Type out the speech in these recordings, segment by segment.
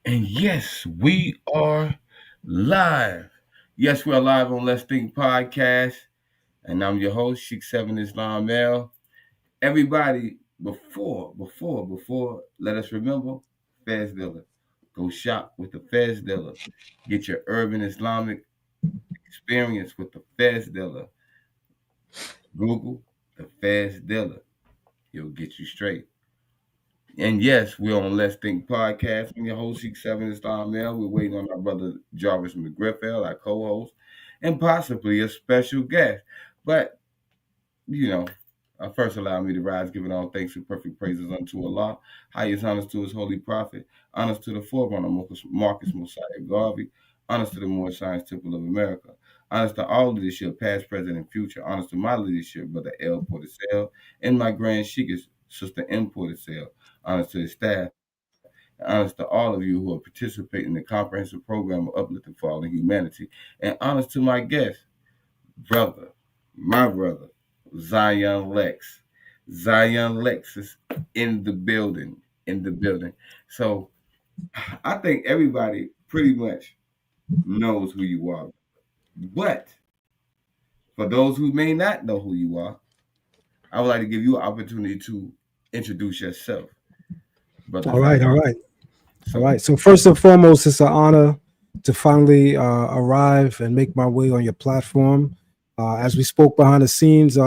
And yes, we are live. Yes, we are live on Let's Think Podcast. And I'm your host, Sheikh 7 Islam L. Everybody, before, let us remember Fez Dealer. Go shop with the Fez Dealer. Get your urban Islamic experience with the Fez Dealer. Google the Fez Dealer. He'll get you straight. And yes, we're on Let's Think Podcast. I'm your host, Sheikh 7 Islam L. We're waiting on our brother Jarvis McGriffell, our co-host, and possibly a special guest. But, you know, first allow me to rise, giving all thanks and perfect praises unto Allah. Highest honors to his holy prophet. Honors to the forerunner, Marcus Mosiah Garvey. Honors to the Moorish Science Temple of America. Honors to all leadership, past, present, and future. Honors to my leadership, Brother L. Portisel, and my grand Sheikh, Sister M. Portisel. Honors to the staff. Honors to all of you who are participating in the comprehensive program of uplifting fallen humanity. And honors to my guest, brother, my brother, Zion Lexx. Zion Lexx is in the building, So I think everybody pretty much knows who you are. But for those who may not know who you are, I would like to give you an opportunity to introduce yourself, brother All right, all Zion. right, all So right. So first and foremost, it's an honor to finally arrive and make my way on your platform. As we spoke behind the scenes,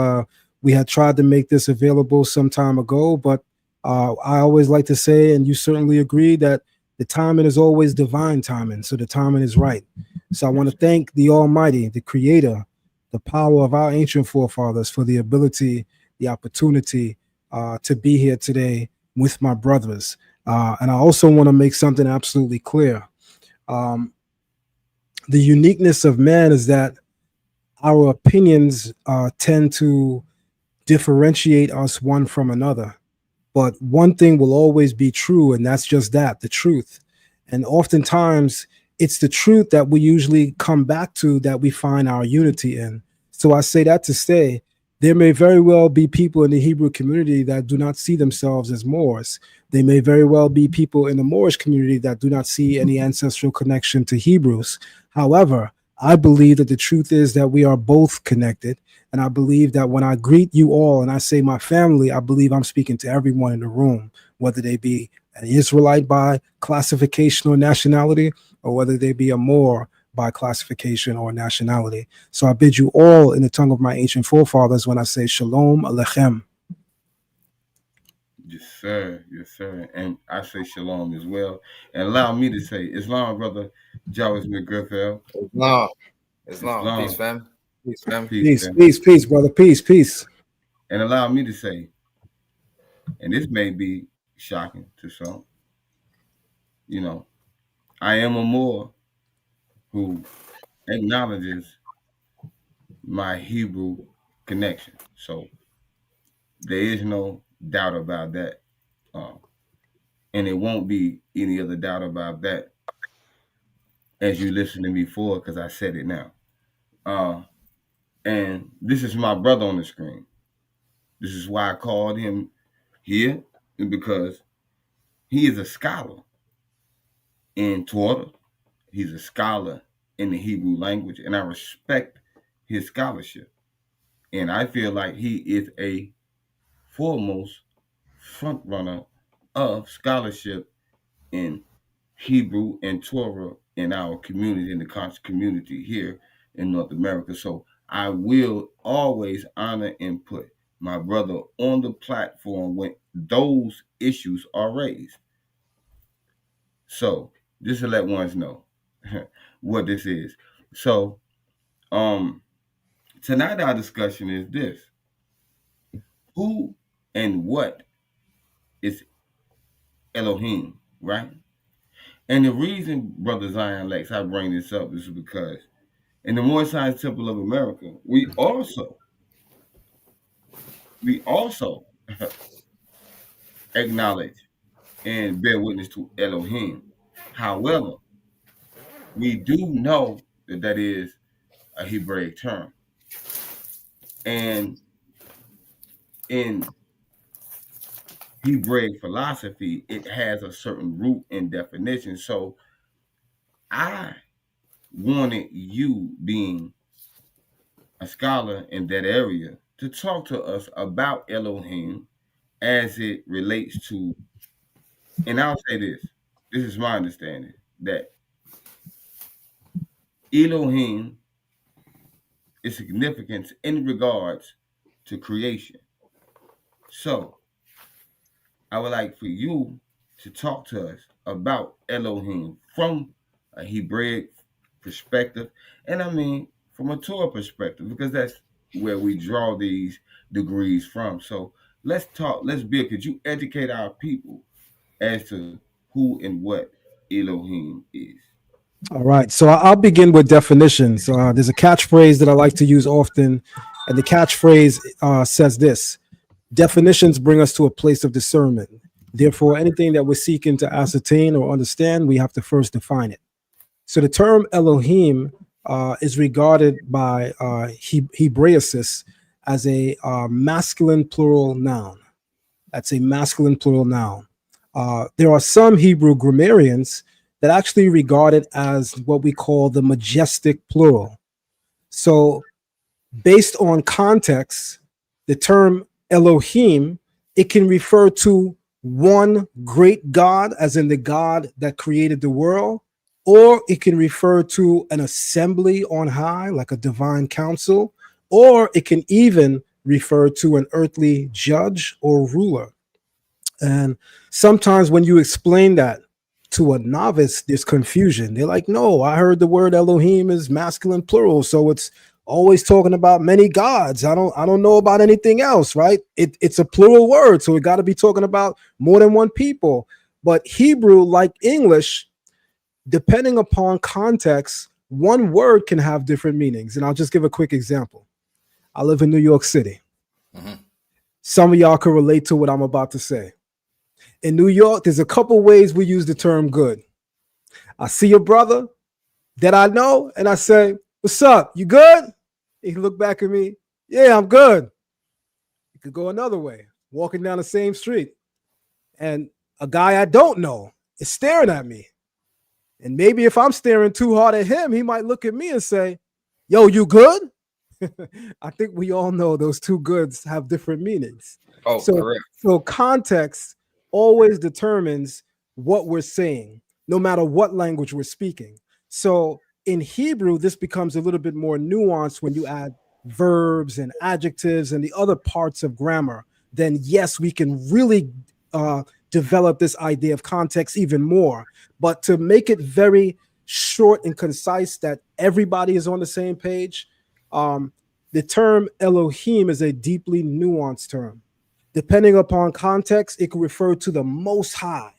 we had tried to make this available some time ago, but I always like to say, and you certainly agree, that the timing is always divine timing. So the timing is right. So I want yes, to thank the Almighty, the Creator, the power of our ancient forefathers for the ability, the opportunity to be here today with my brothers. And I also want to make something absolutely clear. Um, the uniqueness of man is that our opinions tend to differentiate us one from another. But one thing will always be true, and that's just that, the truth. And oftentimes, it's the truth that we usually come back to that we find our unity in. So I say that to say there may very well be people in the Hebrew community that do not see themselves as Moors. They may very well be people in the Moorish community that do not see any ancestral connection to Hebrews. However, I believe that the truth is that we are both connected. And I believe that when I greet you all and I say my family, I believe I'm speaking to everyone in the room, whether they be an Israelite by classification or nationality, or whether they be a Moor by classification or nationality. So I bid you all in the tongue of my ancient forefathers when I say Shalom Alechem. yes, sir. Yes, sir. And I say shalom as well. And allow me to say Islam, brother Jarvis McGriffell. Islam. Islam. Peace, Islam, fam. Peace, fam. peace, Peace, man. peace, peace, brother. Peace, peace. And allow me to say, and this may be shocking to some, you know, I am a Moor who acknowledges my Hebrew connection. So there is no doubt about that. Um, and it won't be any other doubt about that as you listen to me for because I said it now. Uh, and this is my brother on the screen. This is why I called him here, because he is a scholar in Torah. He's a scholar in the Hebrew language, and I respect his scholarship. And I feel like he is a foremost front runner of scholarship in Hebrew and Torah in our community, in the conscious community here in North America. So I will always honor and put my brother on the platform when those issues are raised. So just to let ones know what this is. So um tonight our discussion is this: who and what is Elohim, right? And the reason, Brother Zion Lexx, I bring this up is because in the Moorish Science Temple of America, we also acknowledge and bear witness to Elohim. However, we do know that that is a Hebraic term, and in Hebraic philosophy, it has a certain root and definition. So I wanted you, being a scholar in that area, to talk to us about Elohim as it relates to, and I'll say this is my understanding, that Elohim is significant in regards to creation. So I would like for you to talk to us about Elohim from a Hebraic perspective, and I mean from a Torah perspective, because that's where we draw these degrees from. So let's talk. Let's build. Could you educate our people as to who and what Elohim is? All right. So I'll begin with definitions. There's a catchphrase that I like to use often, and the catchphrase says this: definitions bring us to a place of discernment. Therefore, anything that we're seeking to ascertain or understand, we have to first define it. So the term Elohim is regarded by Hebraicists as a masculine plural noun. That's a masculine plural noun. There are some Hebrew grammarians that actually regard it as what we call the majestic plural. So based on context, the term Elohim, it can refer to one great God, as in the God that created the world, or it can refer to an assembly on high, like a divine council, or it can even refer to an earthly judge or ruler. And sometimes when you explain that to a novice, there's confusion. They're like, no, I heard the word Elohim is masculine plural, so it's always talking about many gods. I don't know about anything else, right? It's a plural word, so it got to be talking about more than one people. But Hebrew, like English, depending upon context, one word can have different meanings. And I'll just give a quick example. I live in New York City. Some of y'all can relate to what I'm about to say. In New York, there's a couple ways we use the term good. I see a brother that I know, and I say, what's up? You good? He look back at me. Yeah, I'm good. You could go another way, walking down the same street, and a guy I don't know is staring at me. And maybe if I'm staring too hard at him, he might look at me and say, yo, you good? I think we all know those two goods have different meanings. Oh, correct. So context always determines what we're saying, no matter what language we're speaking. So in Hebrew, this becomes a little bit more nuanced when you add verbs and adjectives and the other parts of grammar. Then yes, we can really develop this idea of context even more. But to make it very short and concise that everybody is on the same page, the term Elohim is a deeply nuanced term. Depending upon context, it can refer to the Most High.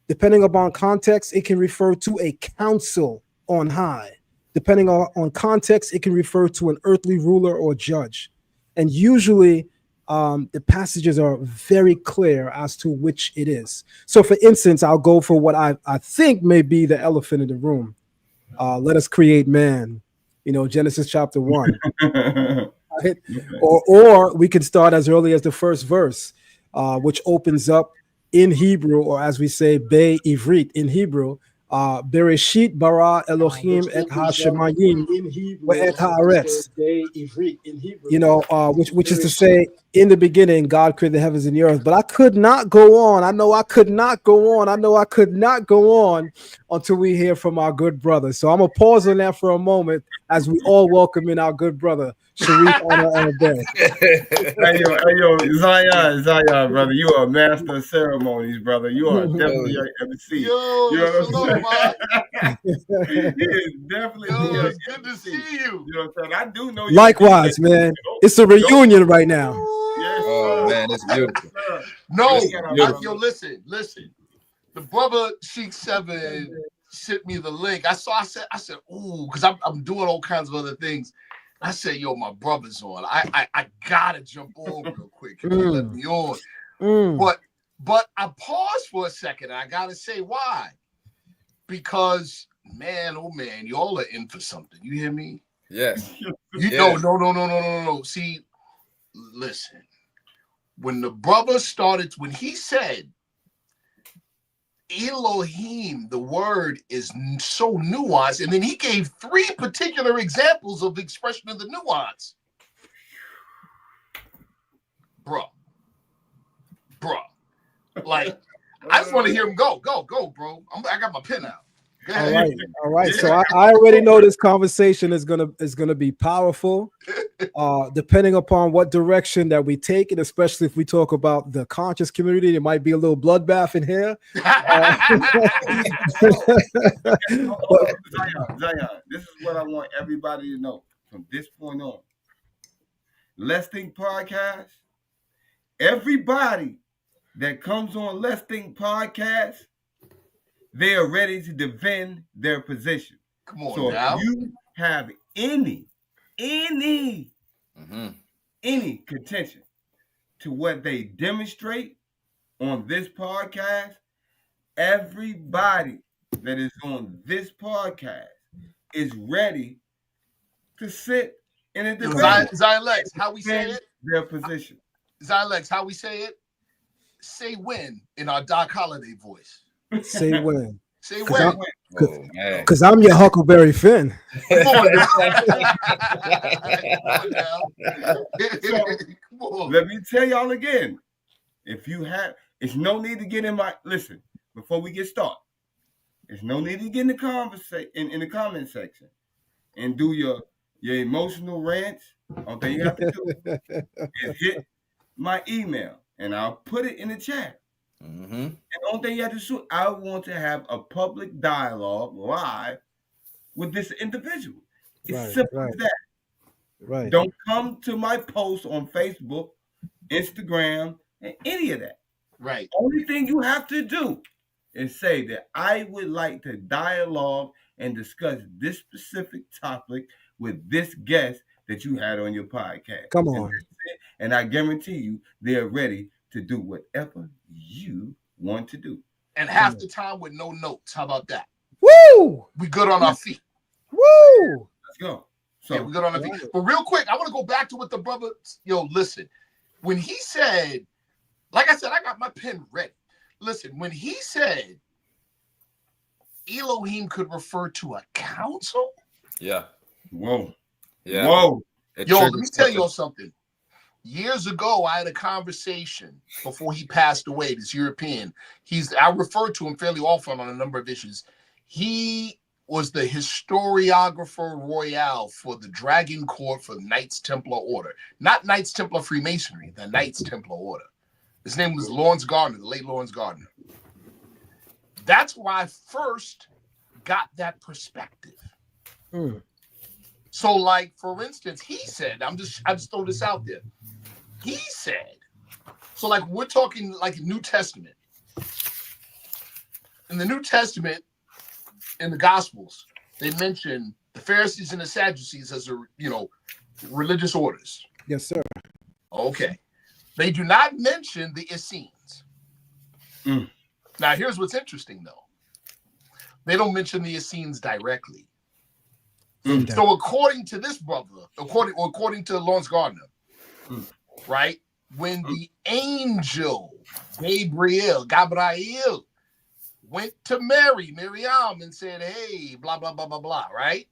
Depending upon context, it can refer to a council on high. Depending on context, it can refer to an earthly ruler or judge. And usually, the passages are very clear as to which it is. So for instance, I'll go for what I think may be the elephant in the room. Let us create man, Genesis chapter 1. Right? Or we can start as early as the first verse, which opens up in Hebrew, or as we say, Bey Ivrit in Hebrew, Bereshit bara Elohim et ha-shemayim ve'et haaretz. Which is to say, in the beginning, God created the heavens and the earth. But I could not go on. I know I could not go on until we hear from our good brother. So I'm gonna pause on that for a moment as we all welcome in our good brother, Sharif Anael-Bey. Hey, Zion, brother. You are a master of ceremonies, brother. You are definitely an MC. Yo, you know what up, man? He is definitely. Yo, it's good to see you. You know what I'm saying? I do know you. Likewise, man. It's a reunion right now. Yes, Oh, man, it's beautiful. No, Beautiful. listen. The brother Sheik 7 sent me the link. I said, ooh, because I'm doing all kinds of other things. I said, yo, my brother's on. I gotta jump on real quick. If you let me on. But I paused for a second. And I gotta say why. Because man, oh man, y'all are in for something. You hear me? Yes. No. See, listen. when the brother started, when he said Elohim, the word is so nuanced, and then he gave 3 particular examples of the expression of the nuance. Bro. Like, I just want to hear him go, bro. I got my pen out. Go ahead. All right. So I already know this conversation is gonna be powerful. Depending upon what direction that we take it, especially if we talk about the conscious community, there might be a little bloodbath in here. Zion, this is what I want everybody to know from this point on. Let's Think Podcast. Everybody that comes on Let's Think Podcast, they are ready to defend their position. Come on so now. If you have any contention to what they demonstrate on this podcast, everybody that is on this podcast is ready to sit in a debate. Zion Lexx, how we say it? Their position. Zion Lexx, how we say it? Say when in our Doc Holliday voice. Say when. Say when. Because I'm your Huckleberry Finn. Come on. Let me tell y'all again. If you have, it's no need to get in my listen before we get started. There's no need to get in the conversation in the comment section and do your emotional rants. Only thing you have to do is hit my email and I'll put it in the chat. And the only thing you have to do, I want to have a public dialogue live with this individual. It's simple as that. Right. Don't come to my post on Facebook, Instagram, and any of that. Right. Only thing you have to do is say that I would like to dialogue and discuss this specific topic with this guest that you had on your podcast. Come on. And I guarantee you they're ready to do whatever you want to do. And half the time with no notes. How about that? Woo! We good on our feet. Woo! Let's go. So we good on our feet. But real quick, I want to go back to what the brother, listen. When he said, like I said, I got my pen ready. Listen, when he said Elohim could refer to a council. Yeah. Whoa. Yeah. Whoa. Let me tell y'all something. Years ago, I had a conversation before he passed away, this European. I refer to him fairly often on a number of issues. He was the historiographer royale for the Dragon Court for Knights Templar Order. Not Knights Templar Freemasonry, the Knights Templar Order. His name was Lawrence Gardner, the late Lawrence Gardner. That's where I first got that perspective. So, like, for instance, he said, I just throw this out there. He said, so like we're talking like New Testament. In the New Testament, in the Gospels, they mention the Pharisees and the Sadducees as religious orders. Yes, sir. Okay. They do not mention the Essenes. Now, here's what's interesting, though. They don't mention the Essenes directly. So according to this brother, according to Lawrence Gardner, right, when the angel Gabriel went to Miriam and said, hey, blah, blah, blah, blah, blah, right?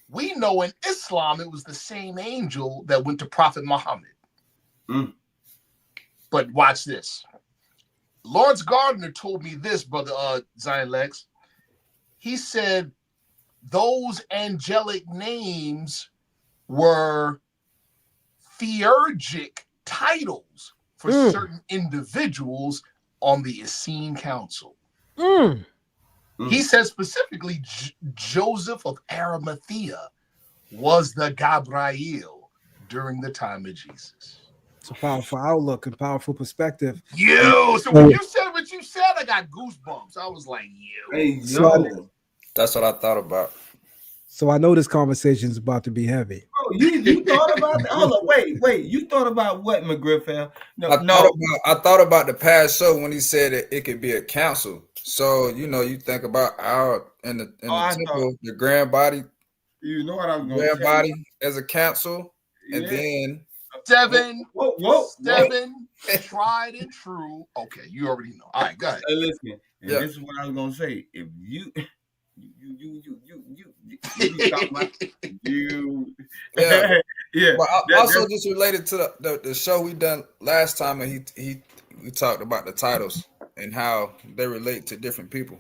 We know in Islam it was the same angel that went to Prophet Muhammad. But watch this. Lawrence Gardner told me this, brother Zion Lexx. He said those angelic names were theurgic titles for certain individuals on the Essene Council. He says specifically Joseph of Arimathea was the Gabriel during the time of Jesus. It's a powerful outlook and powerful perspective. So when you said what you said, I got goosebumps. I was like, That's what I thought about. So I know this conversation is about to be heavy. Oh, you thought about that? Hold on, wait. You thought about what, McGriff? I thought about the past show when he said it could be a council. So you think about in the temple, the grand body. You know what I was going to grand body as a council, and then Seven tried and true. Okay, you already know. All right, go ahead. Hey, listen, and this is what I was gonna say. If you be talking about you, yeah. yeah. But also just related to the show we done last time, and we talked about the titles and how they relate to different people.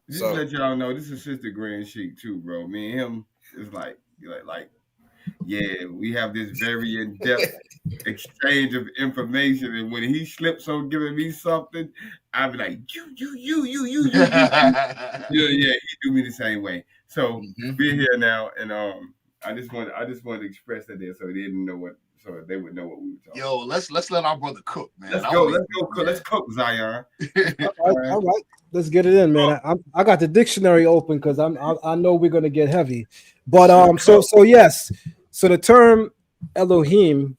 Just to let y'all know, this is Sister Grand Sheik too, bro. Me and him is like, yeah, we have this very in-depth exchange of information, and when he slips on giving me something, I'll be like, you. Yeah, he do me the same way. So we're here now, and I just wanted to express that there, so they didn't know so they would know what we were talking. Yo, let's let our brother cook, man. Let's go, let's cook, Zion. All right, let's get it in, man. I got the dictionary open because I know we're gonna get heavy, but so yes, so the term Elohim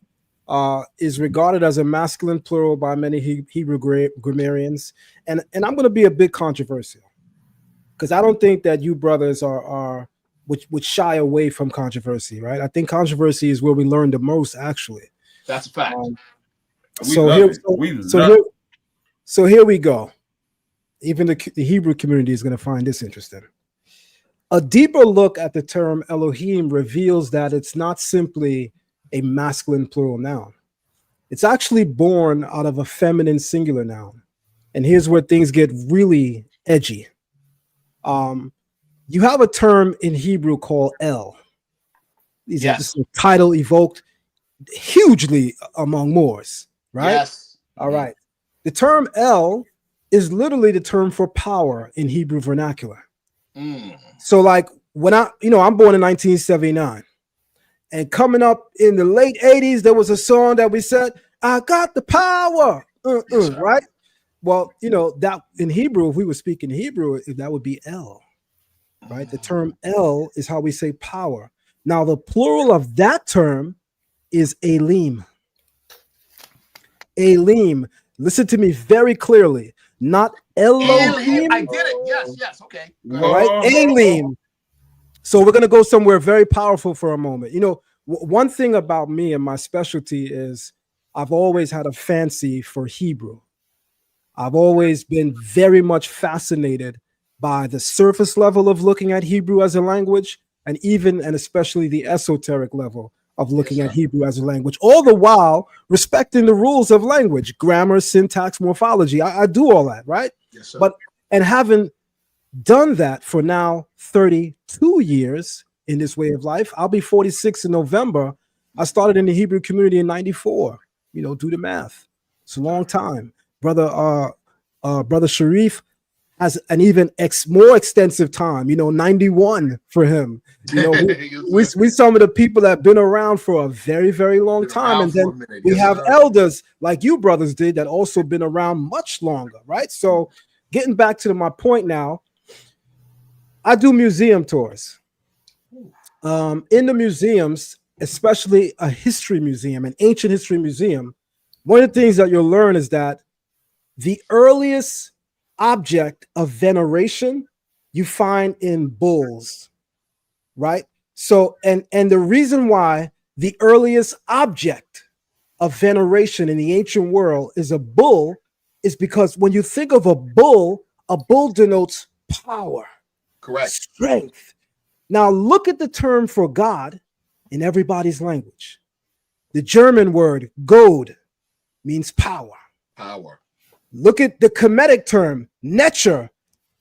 is regarded as a masculine plural by many Hebrew grammarians, and I'm going to be a bit controversial because I don't think that you brothers are would shy away from controversy, right? I think controversy is where we learn the most, actually. That's a fact. So here we go. Even the Hebrew community is going to find this interesting. A deeper look at the term Elohim reveals that it's not simply a masculine plural noun. It's actually born out of a feminine singular noun. And here's where things get really edgy. You have a term in Hebrew called El. This is a title evoked hugely among Moors, right? Yes. All right. The term El is literally the term for power in Hebrew vernacular. So like when I'm born in 1979, and coming up in the late 80s, there was a song that we said, I got the power, right? Well, that in Hebrew, if we were speaking Hebrew, that would be El, right? The term El is how we say power. Now, the plural of that term is Elim. Elim. Listen to me very clearly. Not Elohim. I did it. Yes. Okay. All right. Elim. So we're going to go somewhere very powerful for a moment. One thing about me and my specialty is I've always had a fancy for Hebrew. I've always been very much fascinated by the surface level of looking at Hebrew as a language, and especially the esoteric level of looking at Hebrew as a language, all the while respecting the rules of language, grammar, syntax, morphology. I do all that, right? Yes, sir. And having done that for now 32 years in this way of life, I'll be 46 in November. I started in the Hebrew community in 94. Do the math. It's a long time. Brother Sharif has an even more extensive time, 91 for him. We some of the people that have been around for a very, very long time. And then we have elders like you brothers did that also been around much longer, right? So getting back to my point now, I do museum tours. In the museums, especially a history museum, an ancient history museum, one of the things that you'll learn is that the earliest object of veneration you find in bulls, right? So, and the reason why the earliest object of veneration in the ancient world is a bull is because when you think of a bull denotes power. Correct. Strength. Now look at the term for God in everybody's language. The German word God means power. Power. Look at the Kemetic term, Netcher.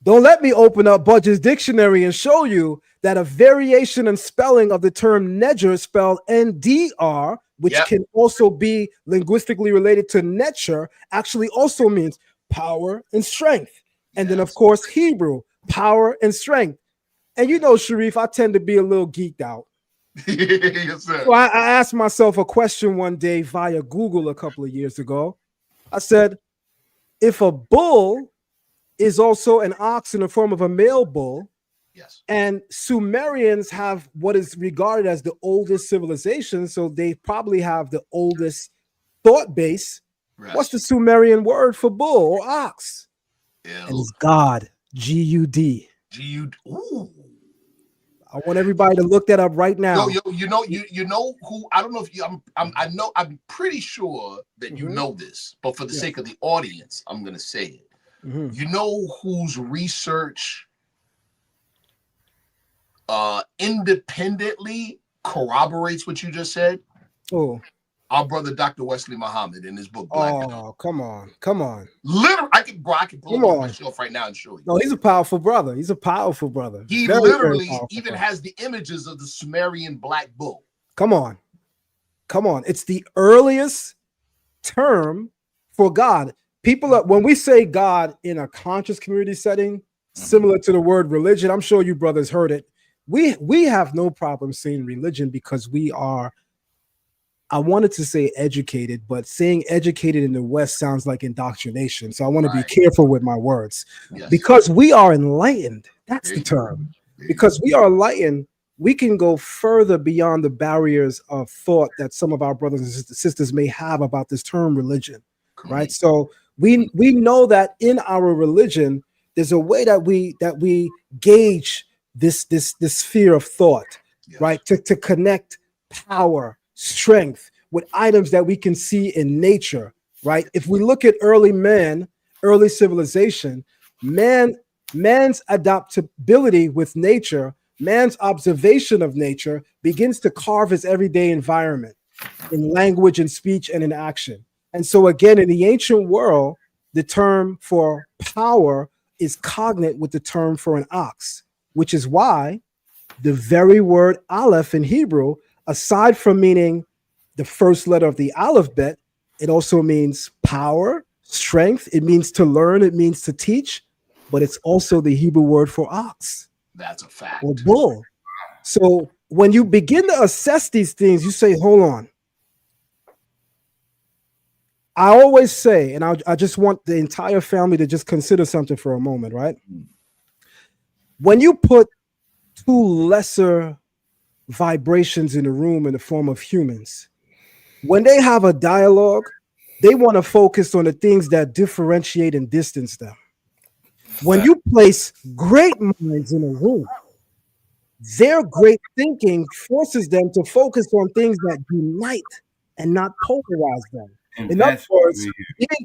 Don't let me open up Budge's dictionary and show you that a variation in spelling of the term Nedger, spelled N-D-R, which can also be linguistically related to Netcher, actually also means power and strength. And then, of course, Hebrew, power and strength. And Sharif, I tend to be a little geeked out. Yes, sir. So I asked myself a question one day via Google a couple of years ago. I said, if a bull is also an ox in the form of a male bull, and Sumerians have what is regarded as the oldest civilization, so they probably have the oldest thought base. What's the Sumerian word for bull or ox? And it's God, G-U-D. G-U-D. Ooh. I want everybody to look that up right now. You know who? I don't know if you. I'm pretty sure that you know this, but for the sake of the audience, I'm gonna say it. You know whose research independently corroborates what you just said? Oh, our brother Dr. Wesley Muhammad in his book Black. Oh, come on. Literally, I can pull him off my shelf right now and show you. No, he's a powerful brother. He very, literally very even has the images of the Sumerian black bull. Come on. It's the earliest term for God. People when we say God in a conscious community setting, similar to the word religion, I'm sure you brothers heard it. We have no problem saying religion because we are, I wanted to say educated, but saying educated in the West sounds like indoctrination. So I want to be careful with my words. Because we are enlightened. That's the term. Because we are enlightened, we can go further beyond the barriers of thought that some of our brothers and sisters may have about this term religion, right? So we know that in our religion, there's a way that we gauge this sphere of thought, right? To connect power, strength with items that we can see in nature, right? If we look at early civilization, man's adaptability with nature, man's observation of nature begins to carve his everyday environment in language and speech and in action. And so again, in the ancient world, the term for power is cognate with the term for an ox, which is why the very word Aleph in Hebrew, aside from meaning the first letter of the Aleph-Bet, it also means power, strength. It means to learn. It means to teach. But it's also the Hebrew word for ox. That's a fact. Or bull. So when you begin to assess these things, you say, hold on. I always say, and I just want the entire family to just consider something for a moment, right? When you put two lesser vibrations in the room in the form of humans, when they have a dialogue, they want to focus on the things that differentiate and distance them. When you place great minds in a room, their great thinking forces them to focus on things that unite and not polarize them. In other words,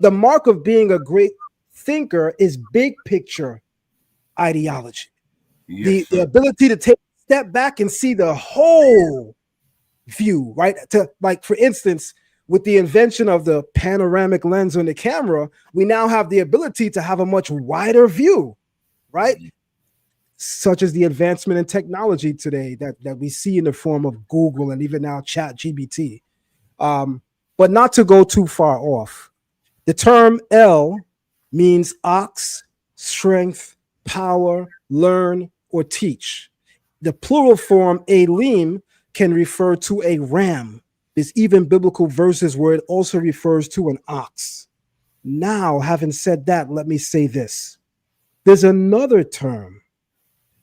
the mark of being a great thinker is big picture ideology. The ability to take a step back and see the whole view, right? To, like, for instance, with the invention of the panoramic lens on the camera, we now have the ability to have a much wider view, right? Such as the advancement in technology today that we see in the form of Google and even now ChatGPT. But not to go too far off. The term El means ox, strength, power, learn, or teach. The plural form Elohim can refer to a ram. There's even biblical verses where it also refers to an ox. Now, having said that, let me say this. There's another term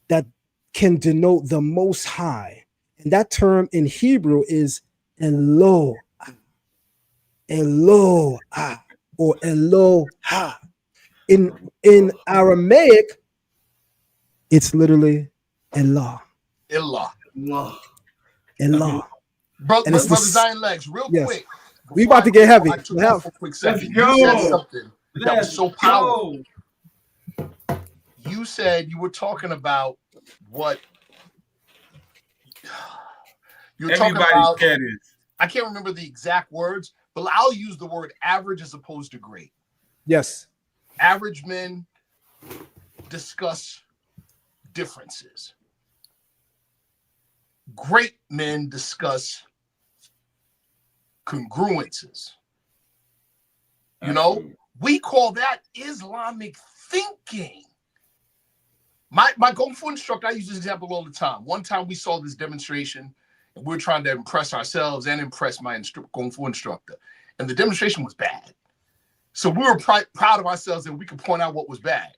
that can denote the Most High. And that term in Hebrew is Eloah. Eloah or Eloha. In Aramaic, it's literally Allah. Allah. Brother Zion Lexx, real quick. We about to get heavy. I took off for a quick second. You said something that was so powerful. You said you were talking about what you were talking about. I can't remember the exact words, but I'll use the word average as opposed to great. Yes. Average men discuss differences. Great men discuss congruences. You know, we call that Islamic thinking. My Kung Fu instructor, I use this example all the time. One time we saw this demonstration and we were trying to impress ourselves and impress my Kung Fu instructor. And the demonstration was bad. So we were proud of ourselves that we could point out what was bad.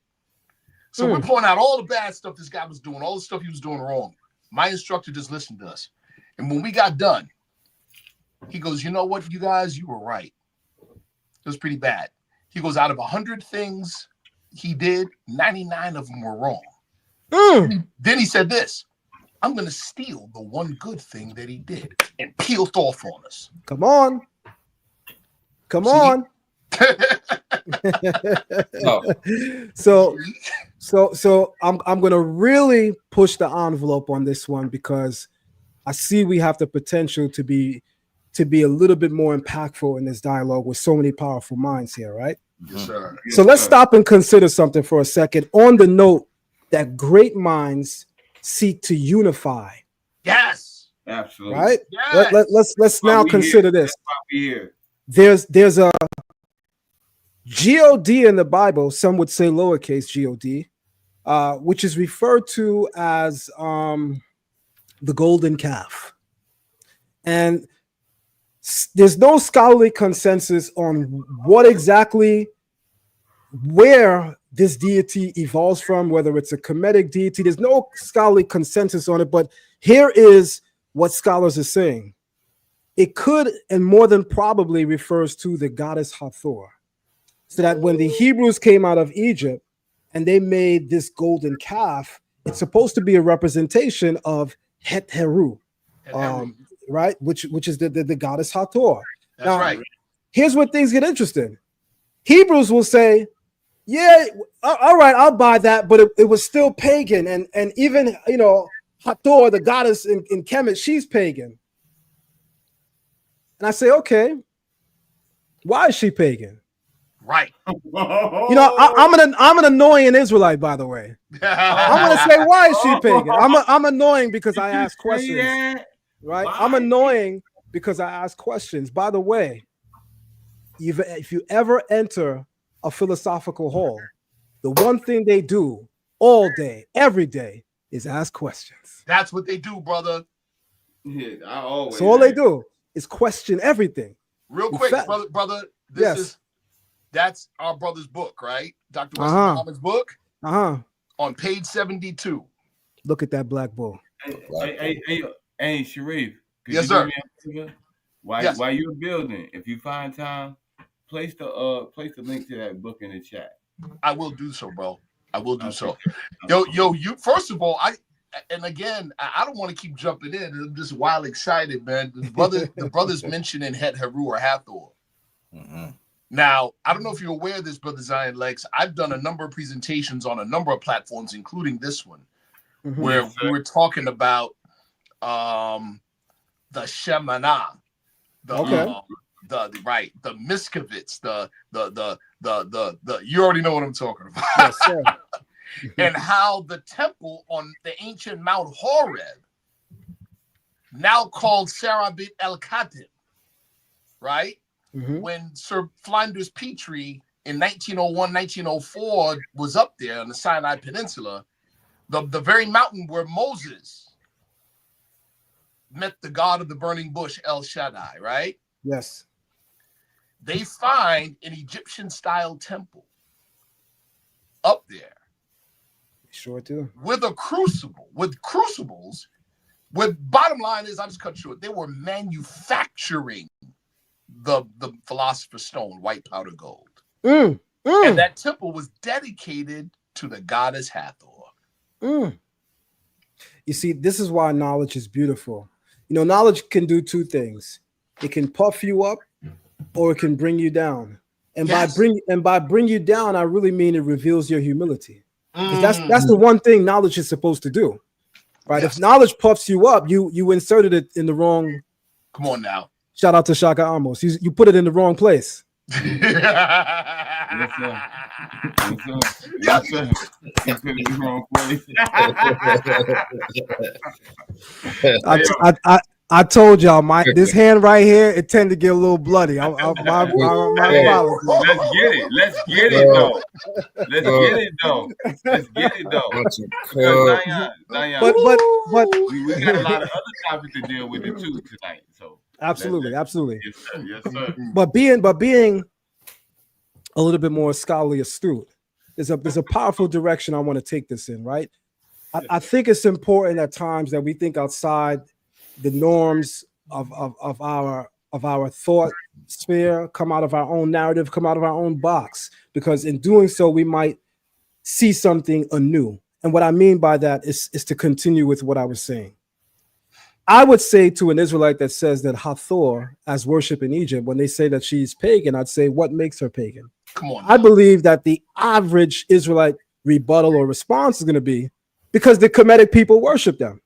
So we're pointing out all the bad stuff this guy was doing, all the stuff he was doing wrong. My instructor just listened to us. And when we got done, he goes, you know what, you guys, you were right. It was pretty bad. He goes, out of 100 things he did, 99 of them were wrong. Then he said this, I'm going to steal the one good thing that he did and peeled off on us. Come on. Come on. So I'm going to really push the envelope on this one because I see we have the potential to be a little bit more impactful in this dialogue with so many powerful minds here, right? Yes, sir. So let's stop and consider something for a second on the note that great minds seek to unify. Yes. Absolutely. Right? Yes. Let's now consider this. That's why we here. There's a God in the Bible, some would say lowercase God, which is referred to as the golden calf. And there's no scholarly consensus on what exactly, where this deity evolves from, whether it's a Kemetic deity. There's no scholarly consensus on it, but here is what scholars are saying. It could and more than probably refers to the goddess Hathor. So that when the Hebrews came out of Egypt and they made this golden calf, it's supposed to be a representation of Het Heru, right? Which is the goddess Hathor. That's now, right. Here's where things get interesting. Hebrews will say, yeah, all right, I'll buy that, but it was still pagan. And even, Hathor, the goddess in Kemet, she's pagan. And I say, okay, why is she pagan? Right. I'm an annoying Israelite, by the way. I'm gonna say, why is she pagan? I'm annoying because I ask questions. Right? Why? I'm annoying because I ask questions. By the way, if you ever enter a philosophical hall, the one thing they do all day, every day, is ask questions. That's what they do, brother. Yeah, I always. So all they do is question everything. Real quick, brother. That's our brother's book, right? Dr. Wesley Muhammad's book. On page 72. Look at that black bull. Hey, Sharif. Yes, sir. While you're building, if you find time, place the link to that book in the chat. I will do so, bro. I will do so. Yo, you. First of all, I don't want to keep jumping in. I'm just wild excited, man. The brothers mentioning Het Heru or Hathor. Mm-hmm. Now, I don't know if you're aware of this, Brother Zion Lexx. I've done a number of presentations on a number of platforms, including this one, where we were talking about the Shemana, the Miskovitz, the you already know what I'm talking about. Yes, sir. And how the temple on the ancient Mount Horeb, now called Sarabit El Khatim, right? Mm-hmm. When Sir Flinders Petrie in 1901, 1904 was up there on the Sinai Peninsula, the very mountain where Moses met the God of the burning bush, El Shaddai, right? Yes. They find an Egyptian-style temple up there. Sure do. With a crucible, with crucibles, bottom line is, I'll just cut short, they were manufacturing the philosopher's stone, white powder gold. And that temple was dedicated to the goddess Hathor. You see, this is why knowledge is beautiful. Knowledge can do two things. It can puff you up or it can bring you down. And by bring you down, I really mean it reveals your humility. Because that's the one thing knowledge is supposed to do. Right? Yes. If knowledge puffs you up, you inserted it in the wrong. Come on now. Shout out to Shaka Amos. You put it in the wrong place. Yes, sir. Yes, sir. You put it in the wrong place. I told y'all, this hand right here, it tend to get a little bloody. My apologies. Let's get it though. Let's get it though. But we got a lot of other topics to deal with it too tonight. So absolutely. Yes, sir. But being a little bit more scholarly astute, there's a powerful direction I want to take this in, right? I think it's important at times that we think outside the norms of our thought sphere, come out of our own narrative, come out of our own box, because in doing so we might see something anew. And what I mean by that is to continue with what I was saying. I would say to an Israelite that says that Hathor as worship in Egypt, when they say that she's pagan, I'd say, what makes her pagan? Come on. I believe that the average Israelite rebuttal or response is going to be because the Kemetic people worship them,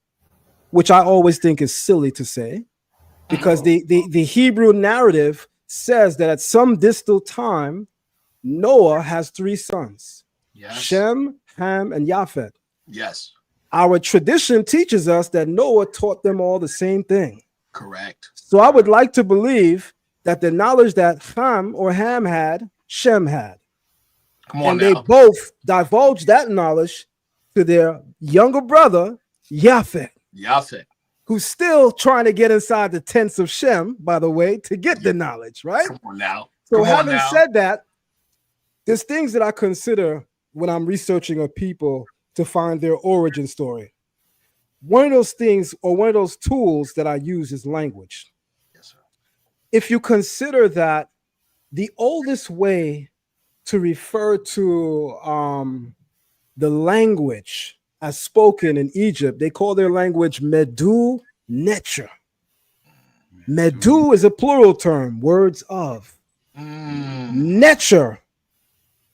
which I always think is silly to say, because the Hebrew narrative says that at some distal time, Noah has 3 sons, Yes. Shem, Ham, and Japheth. Yes. Our tradition teaches us that Noah taught them all the same thing. Correct. So I would like to believe that the knowledge that Ham had, Shem had. Come on and now. they both divulged that knowledge to their younger brother, Japheth. Japheth. Who's still trying to get inside the tents of Shem, by the way, to get the knowledge, right? Come on now. So having said that, there's things that I consider when I'm researching a people to find their origin story. One of those things or one of those tools that I use is language. Yes, sir. If you consider that the oldest way to refer to the language as spoken in Egypt, they call their language Medu Necher. Medu is a plural term, words of. Necher.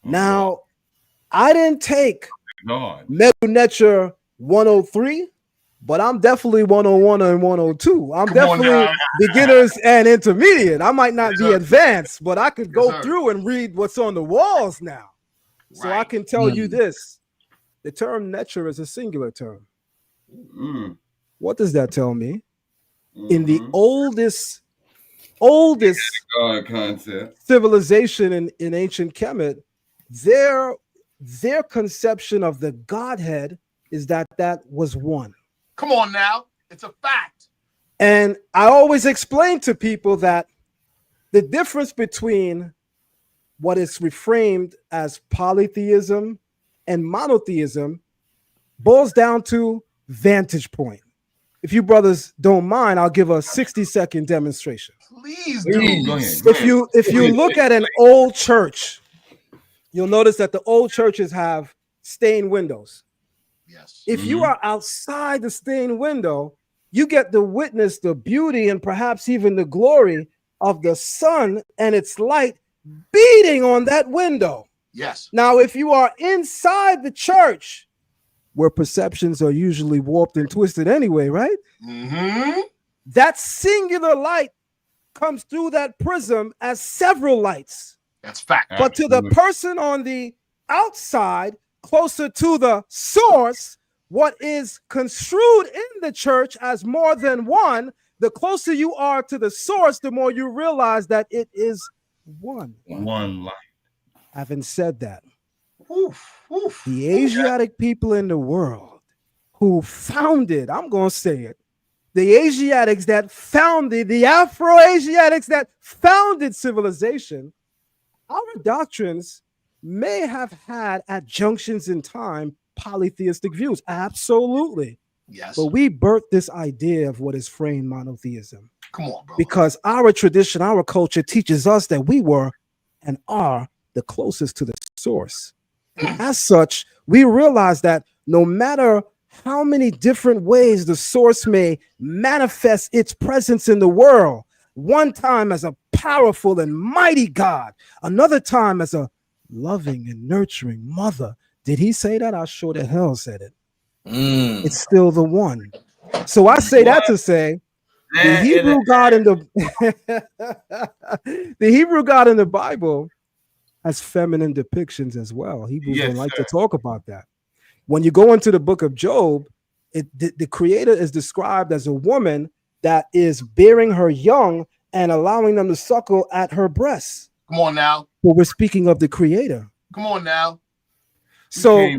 Now, I didn't take Medu Necher 103, but I'm definitely 101 and 102. I'm definitely beginners and intermediate. I might not be advanced, but I could go through and read what's on the walls now. So I can tell you this. The term Necher is a singular term. What does that tell me? In the oldest concept civilization in ancient Kemet, their conception of the Godhead is that was one. Come on now. It's a fact. And I always explain to people that the difference between what is reframed as polytheism and monotheism boils down to vantage point. If you brothers don't mind, I'll give a 60-second demonstration. Please do. Go ahead. If you look at an old church, you'll notice that the old churches have stained windows. Yes. If you are outside the stained window, you get to witness the beauty and perhaps even the glory of the sun and its light beating on that window. Yes. Now, if you are inside the church, where perceptions are usually warped and twisted anyway, right? That singular light comes through that prism as several lights. That's fact. But to the person on the outside, closer to the source, what is construed in the church as more than one, the closer you are to the source, the more you realize that it is one. One light. Having said that, the Asiatic people in the world who founded, I'm going to say it, the Asiatics that founded, the Afro-Asiatics that founded civilization, our doctrines may have had at junctions in time polytheistic views. Absolutely. Yes. But we birthed this idea of what is framed monotheism. Come on, bro. Because our tradition, our culture teaches us that we were and are the closest to the source. As such, we realize that no matter how many different ways the source may manifest its presence in the world, one time as a powerful and mighty God, another time as a loving and nurturing mother. Did he say that? I sure the hell said it. It's still the one. So I say that to say the Hebrew God in the Hebrew God in the Bible has feminine depictions as well. Hebrews don't like to talk about that. When you go into the book of Job, the creator is described as a woman that is bearing her young and allowing them to suckle at her breasts. Come on now. But we're speaking of the creator. Come on now. So,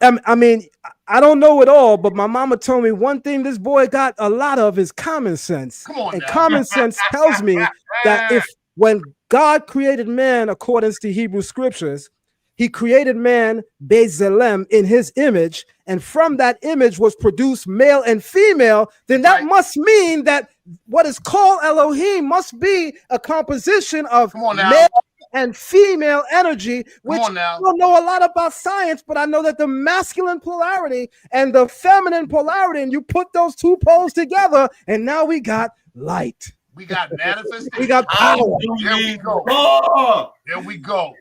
I mean, I don't know it all, but my mama told me one thing this boy got a lot of is common sense. Come on and now. Common sense tells me that when God created man according to Hebrew scriptures, he created man Bezalem in his image, and from that image was produced male and female, then that must mean that what is called Elohim must be a composition of male and female energy, which Come on now. I don't know a lot about science, but I know that the masculine polarity and the feminine polarity, and you put those two poles together, and now we got light. We got manifestation. We got power. There we go. There we go.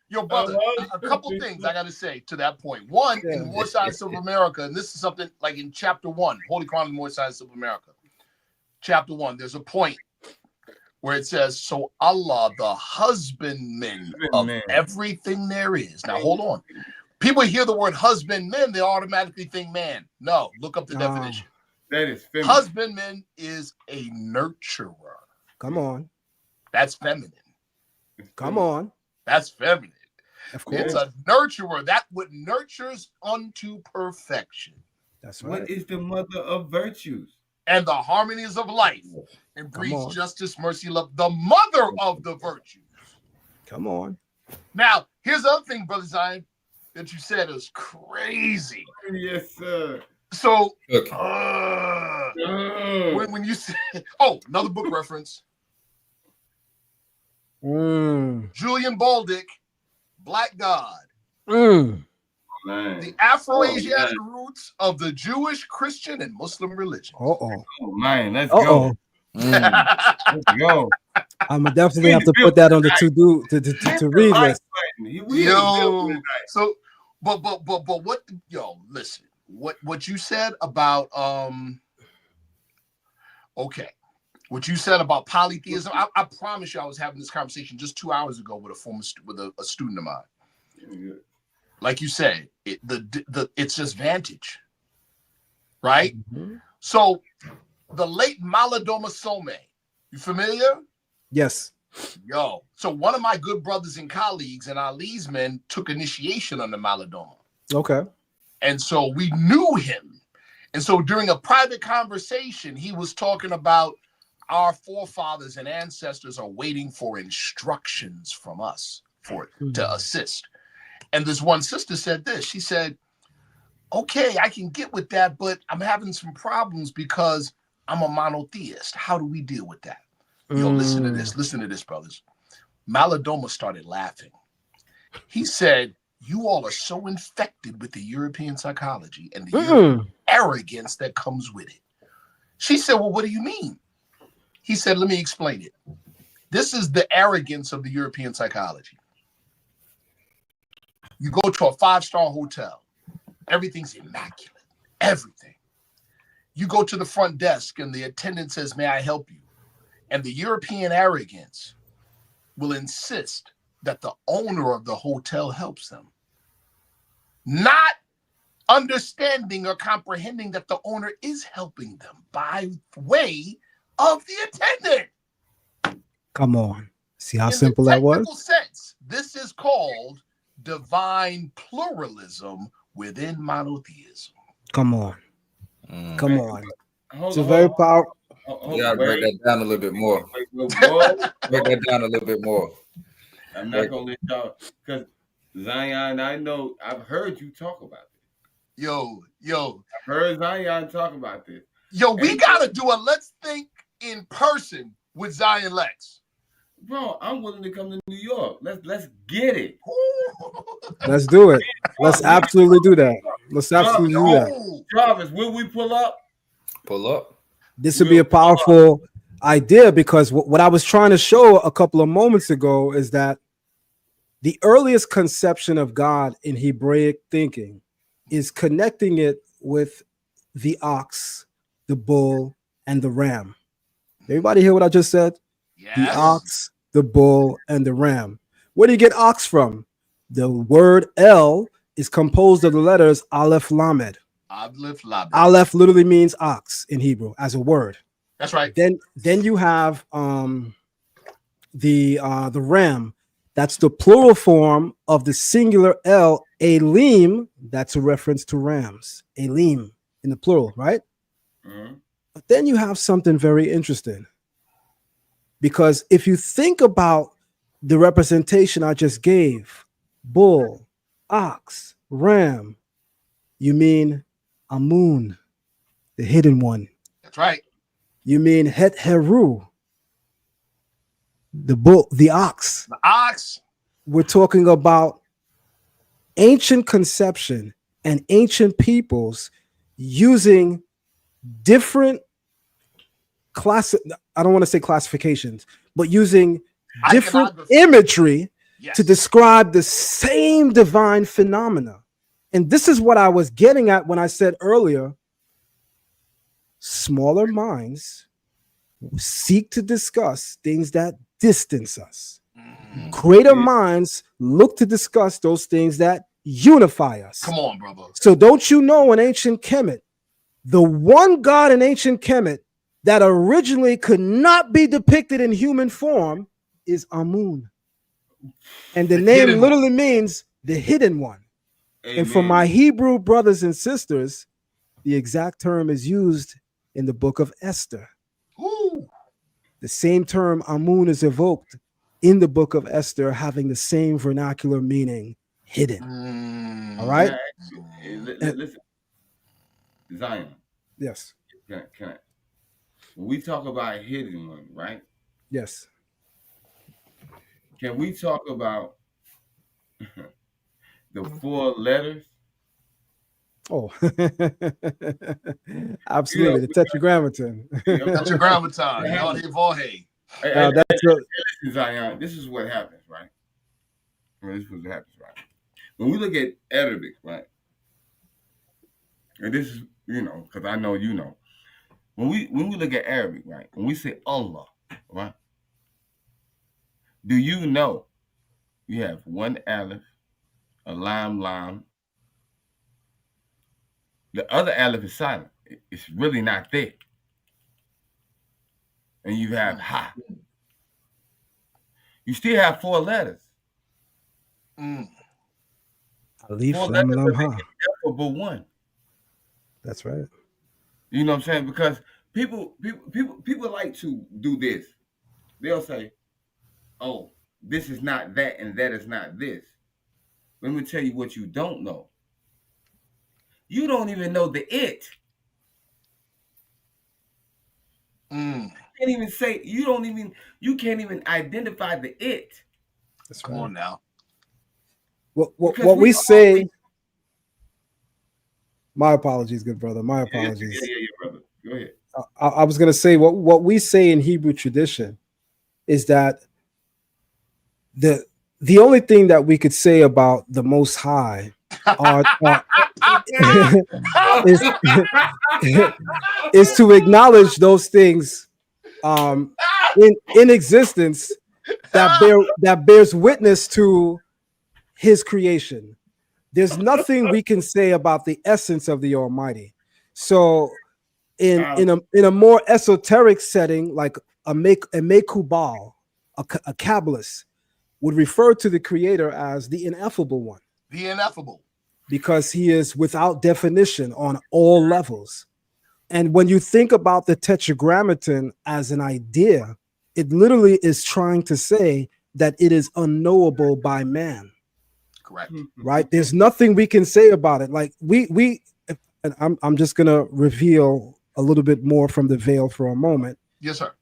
Yo, brother, a couple things I got to say to that point. One, in More Science of America, and this is something like in chapter 1, Holy Chronicles, More Science of America. Chapter 1, there's a point where it says, so Allah, the husbandman of everything there is. Now, hold on. People hear the word husbandman, they automatically think man. No, look up the definition. That is feminine. Husbandman is a nurturer. Come on. That's feminine. Come on. That's feminine. Of course. It's a nurturer. That what nurtures unto perfection. That's right. What is the mother of virtues? And the harmonies of life. And breeds justice, mercy, love. The mother of the virtues. Come on. Now, here's the other thing, Brother Zion, that you said is crazy. Yes, sir. So, when you say, another book reference. Julian Baldick, Black God. The Afro-Asiatic roots of the Jewish, Christian, and Muslim religion. Oh man, let's go. Let's go. I'm gonna definitely have to put that on the to read list. Yo, so but what? Yo, listen. What you said about what you said about polytheism. I promise you, I was having this conversation just 2 hours ago with a student of mine. Like you said, it's just vantage, right? So the late Malidoma Some, you familiar? Yes. Yo, so one of my good brothers and colleagues and Ali's men took initiation under Malidoma. Okay. And so we knew him. And so during a private conversation, he was talking about our forefathers and ancestors are waiting for instructions from us to assist. And this one sister said this. She said, okay, I can get with that, but I'm having some problems because I'm a monotheist. How do we deal with that? Yo, listen to this. Listen to this, brothers. Malidoma started laughing. He said, you all are so infected with the European psychology and the European arrogance that comes with it. She said, well, what do you mean? He said, let me explain it. This is the arrogance of the European psychology. You go to a 5-star hotel. Everything's immaculate. Everything. You go to the front desk and the attendant says, may I help you? And the European arrogance will insist that the owner of the hotel helps them. Not understanding or comprehending that the owner is helping them by way of the attendant. Come on. See how simple that was? In technical sense, this is called divine pluralism within monotheism. Come on. Come on. It's a very powerful. You gotta break that down a little bit more. Break that down a little bit more. I'm not gonna let y'all, because Zion, I know I've heard you talk about this. Yo. I've heard Zion talk about this. Yo, we gotta do a Let's Think in person with Zion Lexx. Bro, I'm willing to come to New York. Let's get it. Let's do it. Let's absolutely do that. Let's absolutely do that. Jarvis, will we pull up? Pull up. This would be a powerful idea, because what I was trying to show a couple of moments ago is that the earliest conception of God in Hebraic thinking is connecting it with the ox, the bull, and the ram. Everybody hear what I just said? Yes. The ox, the bull, and the ram. Where do you get ox from? The word El is composed of the letters Aleph Lamed. Aleph literally means ox in Hebrew as a word. That's right. Then you have the ram. That's the plural form of the singular El, Elim. That's a reference to rams. Elim in the plural, right? But then you have something very interesting. Because if you think about the representation I just gave, bull, ox, ram, you mean Amun, the hidden one. That's right. You mean Het Heru, the bull, the ox. The ox. We're talking about ancient conception and ancient peoples using different I don't want to say classifications, but using different imagery to describe the same divine phenomena. And this is what I was getting at when I said earlier, smaller minds seek to discuss things that distance us. Greater minds look to discuss those things that unify us. Come on, brother. So don't you know in ancient Kemet, the one God in ancient Kemet that originally could not be depicted in human form is Amun. And the name literally means the hidden one. Amen. And for my Hebrew brothers and sisters, the exact term is used in the book of Esther. Ooh. The same term Amun is evoked in the book of Esther, having the same vernacular meaning, hidden. All right? Listen, Zion. Yes. Can I? When we talk about hidden one, right? Yes. Can we talk about the 4 letters? Oh, absolutely. The Tetragrammaton. Tetragrammaton. Zion, this is what happens, right? This is what happens, right? When we look at Arabic, right? And this is, because I know you know. When we look at Arabic, right? When we say Allah, right? Do you know you have one aleph, a lam. The other aleph is silent. It's really not there. And you have ha. You still have 4 letters. Alif, lam, ha. Ineffable one. That's right. You know what I'm saying? Because people like to do this. They'll say, "Oh, this is not that, and that is not this." Let me tell you what you don't know. You don't even know the it. You can't even say, you can't even identify the it. That's Come on now. What we say, my apologies, good brother. My apologies. Yeah, brother. Go ahead. I was going to say what we say in Hebrew tradition is that the only thing that we could say about the Most High is to acknowledge those things in existence that bears witness to his creation. There's nothing we can say about the essence of the Almighty. So in a more esoteric setting, like a Mekubal, a Kabbalist, would refer to the Creator as the ineffable one. The ineffable. Because he is without definition on all levels. And when you think about the Tetragrammaton as an idea, it literally is trying to say that it is unknowable by man. Correct. Right? There's nothing we can say about it. Like and I'm just gonna reveal a little bit more from the veil for a moment. Yes, sir.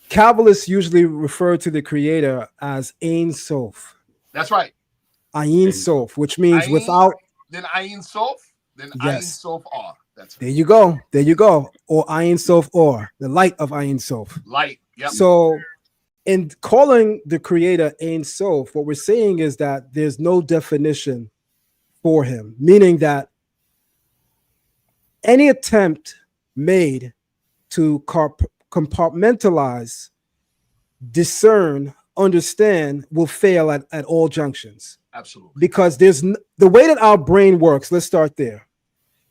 Kabbalists usually refer to the Creator as Ein Sof. That's right. Ayin Sof, which means without. Then Ayin Sof. Then Ayin Sof Or. That's there. You go. There you go. Or Ayin Sof Or, the light of Ayin Sof. Light. Yep. So, in calling the Creator Ein Sof, what we're saying is that there's no definition for him, meaning that any attempt made to compartmentalize, discern, understand will fail at all junctions. Absolutely. Because there's the way that our brain works. Let's start there.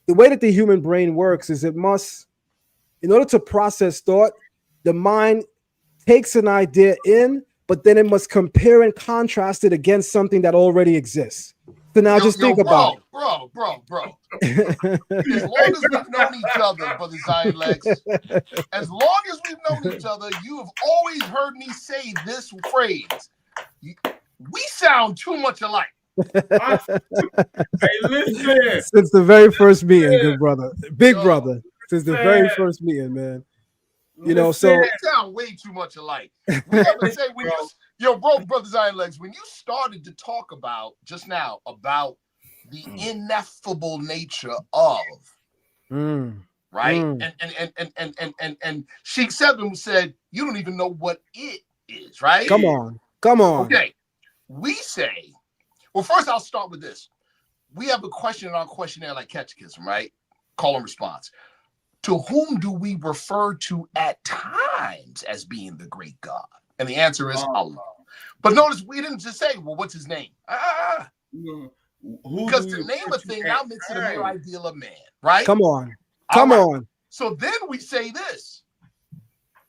The way that the human brain works is it must, in order to process thought, the mind takes an idea in, but then it must compare and contrast it against something that already exists. So now think about it. Bro. As long as we've known each other, Brother Zion Lexx, as long as we've known each other, you have always heard me say this phrase. We sound too much alike. Hey, listen. Since the very first meeting, good brother. Big brother. Since the very first meeting, man. You know, so they sound way too much alike. We have to say when Brother Zion Lexx, when you started to talk about just now about the ineffable nature of right, and Sheikh 7 said you don't even know what it is, right? Come on. Okay, we say. Well, first I'll start with this. We have a question in our questionnaire like catechism, right? Call and response. To whom do we refer to at times as being the great God? And the answer is Allah. But notice we didn't just say, well, what's his name? Because to name a thing now makes it a mere ideal of man, right? Come on. So then we say this.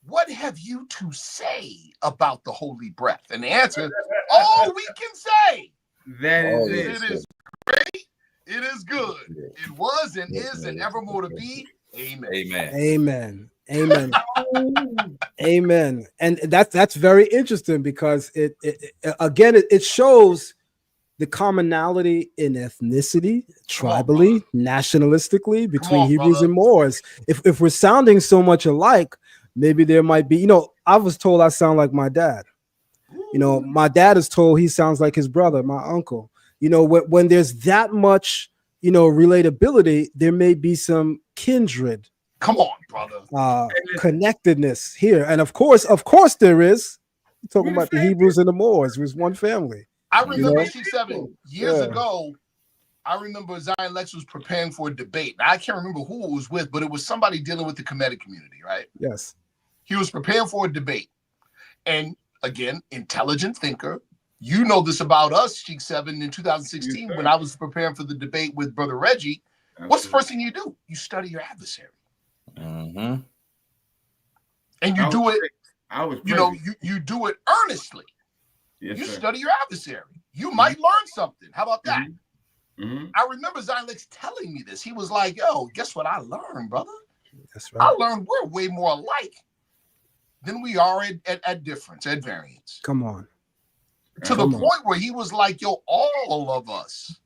What have you to say about the holy breath? And the answer, all we can say. That is it is great. It is good. It was and is and evermore to be. Amen. Amen. And that's very interesting because it shows the commonality in ethnicity, tribally, nationalistically between Hebrews and Moors. If we're sounding so much alike, maybe there might be, I was told I sound like my dad. My dad is told he sounds like his brother, my uncle. When there's that much, relatability, there may be some kindred. Come on, brother. Connectedness here. And of course there is. We're talking about the Hebrews and the Moors. It was one family. I remember Sheikh 7 years ago. I remember Zion Lexx was preparing for a debate. Now, I can't remember who it was with, but it was somebody dealing with the Kemetic community, right? Yes. He was preparing for a debate. And again, intelligent thinker. You know this about us, Sheikh 7, in 2016, when I was preparing for the debate with Brother Reggie. What's the first thing you do? You study your adversary. Mm-hmm. And you do it, you do it earnestly. Yes, you sir. Study your adversary. You might learn something. How about that? I remember Zion Lexx telling me this. He was like, yo, guess what I learned, brother? That's right. I learned we're way more alike than we are at difference, at variance. Come on. To the point where he was like, yo, all of us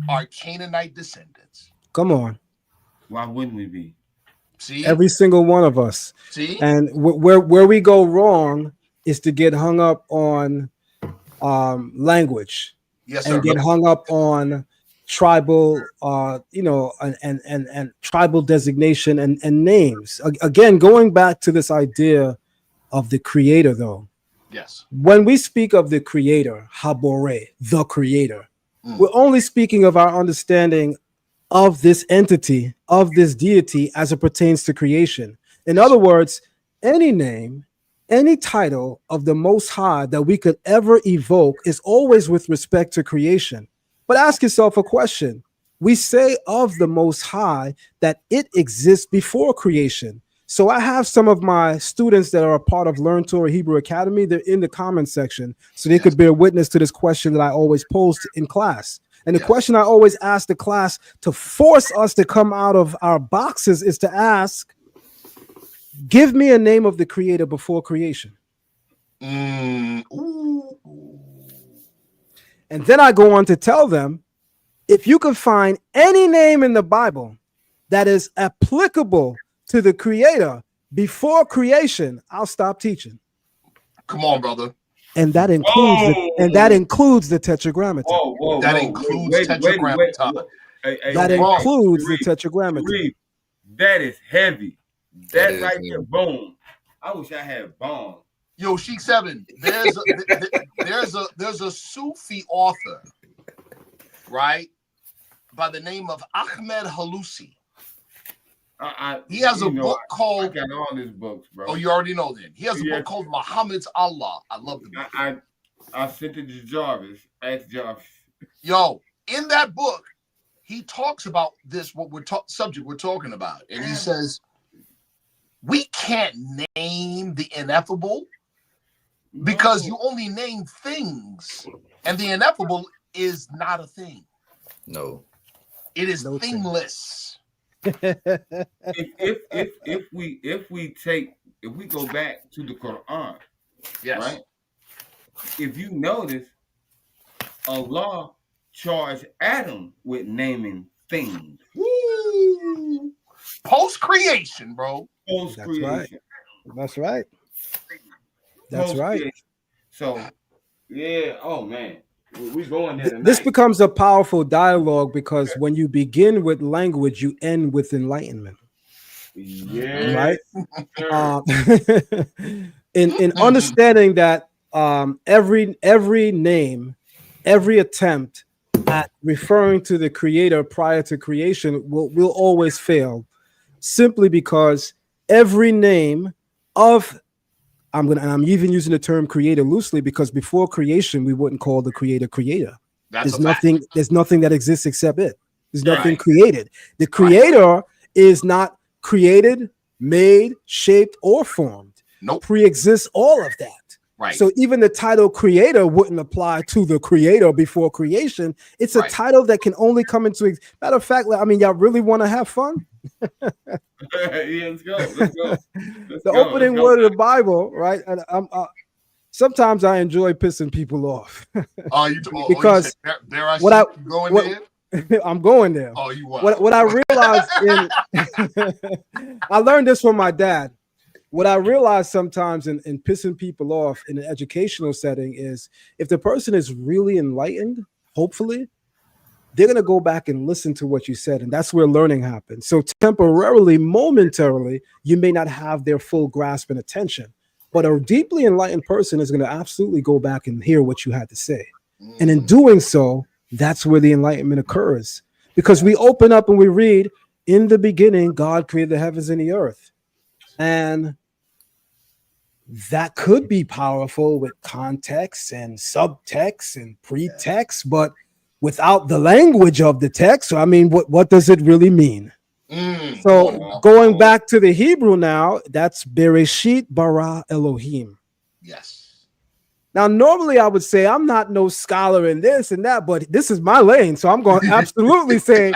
are Canaanite descendants. Come on. Why wouldn't we be? See? Every single one of us. See? And where we go wrong is to get hung up on language. Yes, sir. And get hung up on tribal, and tribal designation and names. Again, going back to this idea of the creator, though. Yes. When we speak of the creator, Habore, the creator, we're only speaking of our understanding of this entity, of this deity as it pertains to creation. In other words, any name, any title of the Most High that we could ever evoke is always with respect to creation. But ask yourself a question. We say of the Most High that it exists before creation. So I have some of my students that are a part of Learn Torah Hebrew Academy. They're in the comment section, so they could bear witness to this question that I always posed in class. And the question I always ask the class to force us to come out of our boxes is to ask, give me a name of the creator before creation. And then I go on to tell them, if you can find any name in the Bible that is applicable to the creator before creation, I'll stop teaching. Come on, brother. And that includes the Tetragrammaton. That includes Tetragrammaton. That includes the Tetragrammaton. That is heavy. That right there, boom. I wish I had bombs. Yo, Sheikh 7, there's a Sufi author, right, by the name of Ahmed Halusi. He has a book called. I got all his books, bro. Oh, you already know then. He has a book called Muhammad's Allah. I love the book. I sent it to Jarvis. Ask Jarvis. Yo, in that book, he talks about this, subject we're talking about. And he says, we can't name the ineffable because you only name things. And the ineffable is not a thing. No. It is thingless. if we go back to the Quran, right? If you notice, Allah charged Adam with naming things. Post creation, bro. Post creation. That's right. That's right. So, yeah. Oh man, we going there tonight. This becomes a powerful dialogue because when you begin with language, you end with enlightenment. Yeah. Right. In understanding that every name, every attempt at referring to the Creator prior to creation will always fail, simply because every name of I'm even using the term creator loosely because before creation we wouldn't call the creator creator. There's nothing that exists except it. There's nothing created. The creator is not created, made, shaped, or formed. Nope. Pre-exists all of that. Right. So even the title creator wouldn't apply to the creator before creation. It's a title that can only come into matter of fact, I mean, y'all really want to have fun? Yeah, let's go. The opening word of the Bible, right? And sometimes I enjoy pissing people off. Because I'm going there. Oh, you are. What I realized I learned this from my dad. What I realize sometimes in pissing people off in an educational setting is if the person is really enlightened, hopefully, they're going to go back and listen to what you said. And that's where learning happens. So temporarily, momentarily, you may not have their full grasp and attention. But a deeply enlightened person is going to absolutely go back and hear what you had to say. And in doing so, that's where the enlightenment occurs. Because we open up and we read, in the beginning, God created the heavens and the earth. And that could be powerful with context and subtext and pretext, but without the language of the text, I mean, what does it really mean? So going back to the Hebrew now, that's Bereshit bara Elohim. Yes. Now, normally I would say I'm not no scholar in this and that, but this is my lane, so I'm going to absolutely say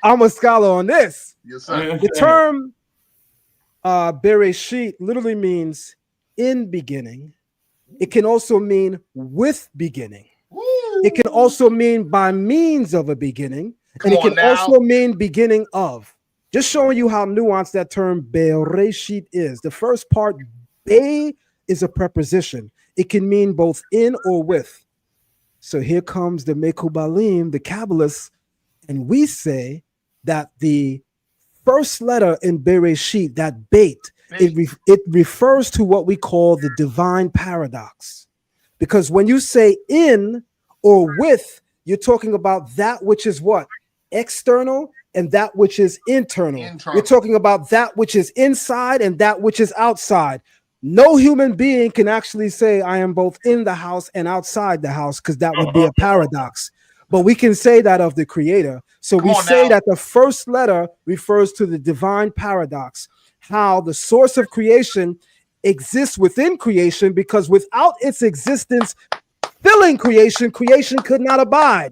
I'm a scholar on this. Yes, sir. The term Bereshit literally means in beginning. It can also mean with beginning. Woo! It can also mean by means of a beginning, and it can also mean beginning of. Just showing you how nuanced that term Bereshit is. The first part, Be, is a preposition. It can mean both in or with. So here comes the Mekubalim, the Kabbalists, and we say that the first letter in Bereshit, that Beit, it refers to what we call the divine paradox. Because when you say in or with, you're talking about that which is what? External and that which is internal. You're talking about that which is inside and that which is outside. No human being can actually say, I am both in the house and outside the house, because that would be a paradox. But we can say that of the Creator. So we say that the first letter refers to the divine paradox, how the source of creation exists within creation, because without its existence filling creation, creation could not abide.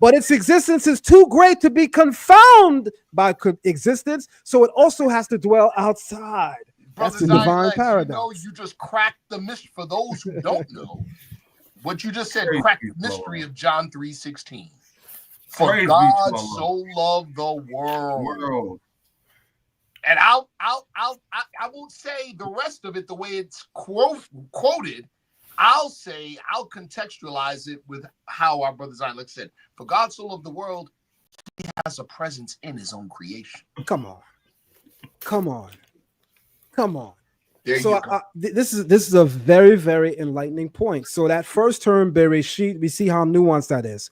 But its existence is too great to be confounded by existence, so it also has to dwell outside. That's the divine paradox. You just cracked the mystery. For those who don't know, what you just said cracked the mystery of John 3:16. For God so loved the world. And I won't say the rest of it the way it's quoted. I'll contextualize it with how our Brother Zion Lexx said, for God so loved the world, he has a presence in his own creation. Come on. So this is a very, very enlightening point. So that first term, Bereshit, we see how nuanced that is.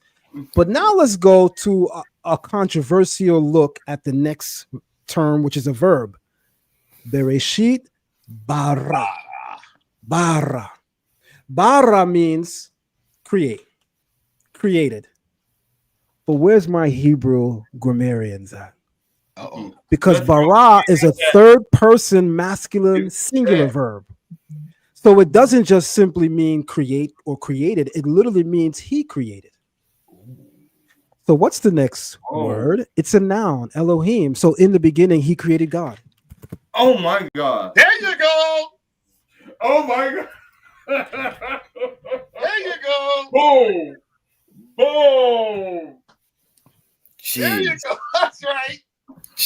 But now let's go to a controversial look at the next term, which is a verb. Bereshit bara. Bara means created. But where's my Hebrew grammarians at? Because bara is a third person masculine singular verb. So it doesn't just simply mean create or created. It literally means he created. So what's the next word? It's a noun, Elohim. So in the beginning, he created God. Oh my God. There you go. Oh my God. There you go. Boom. Boom. There you go. That's right.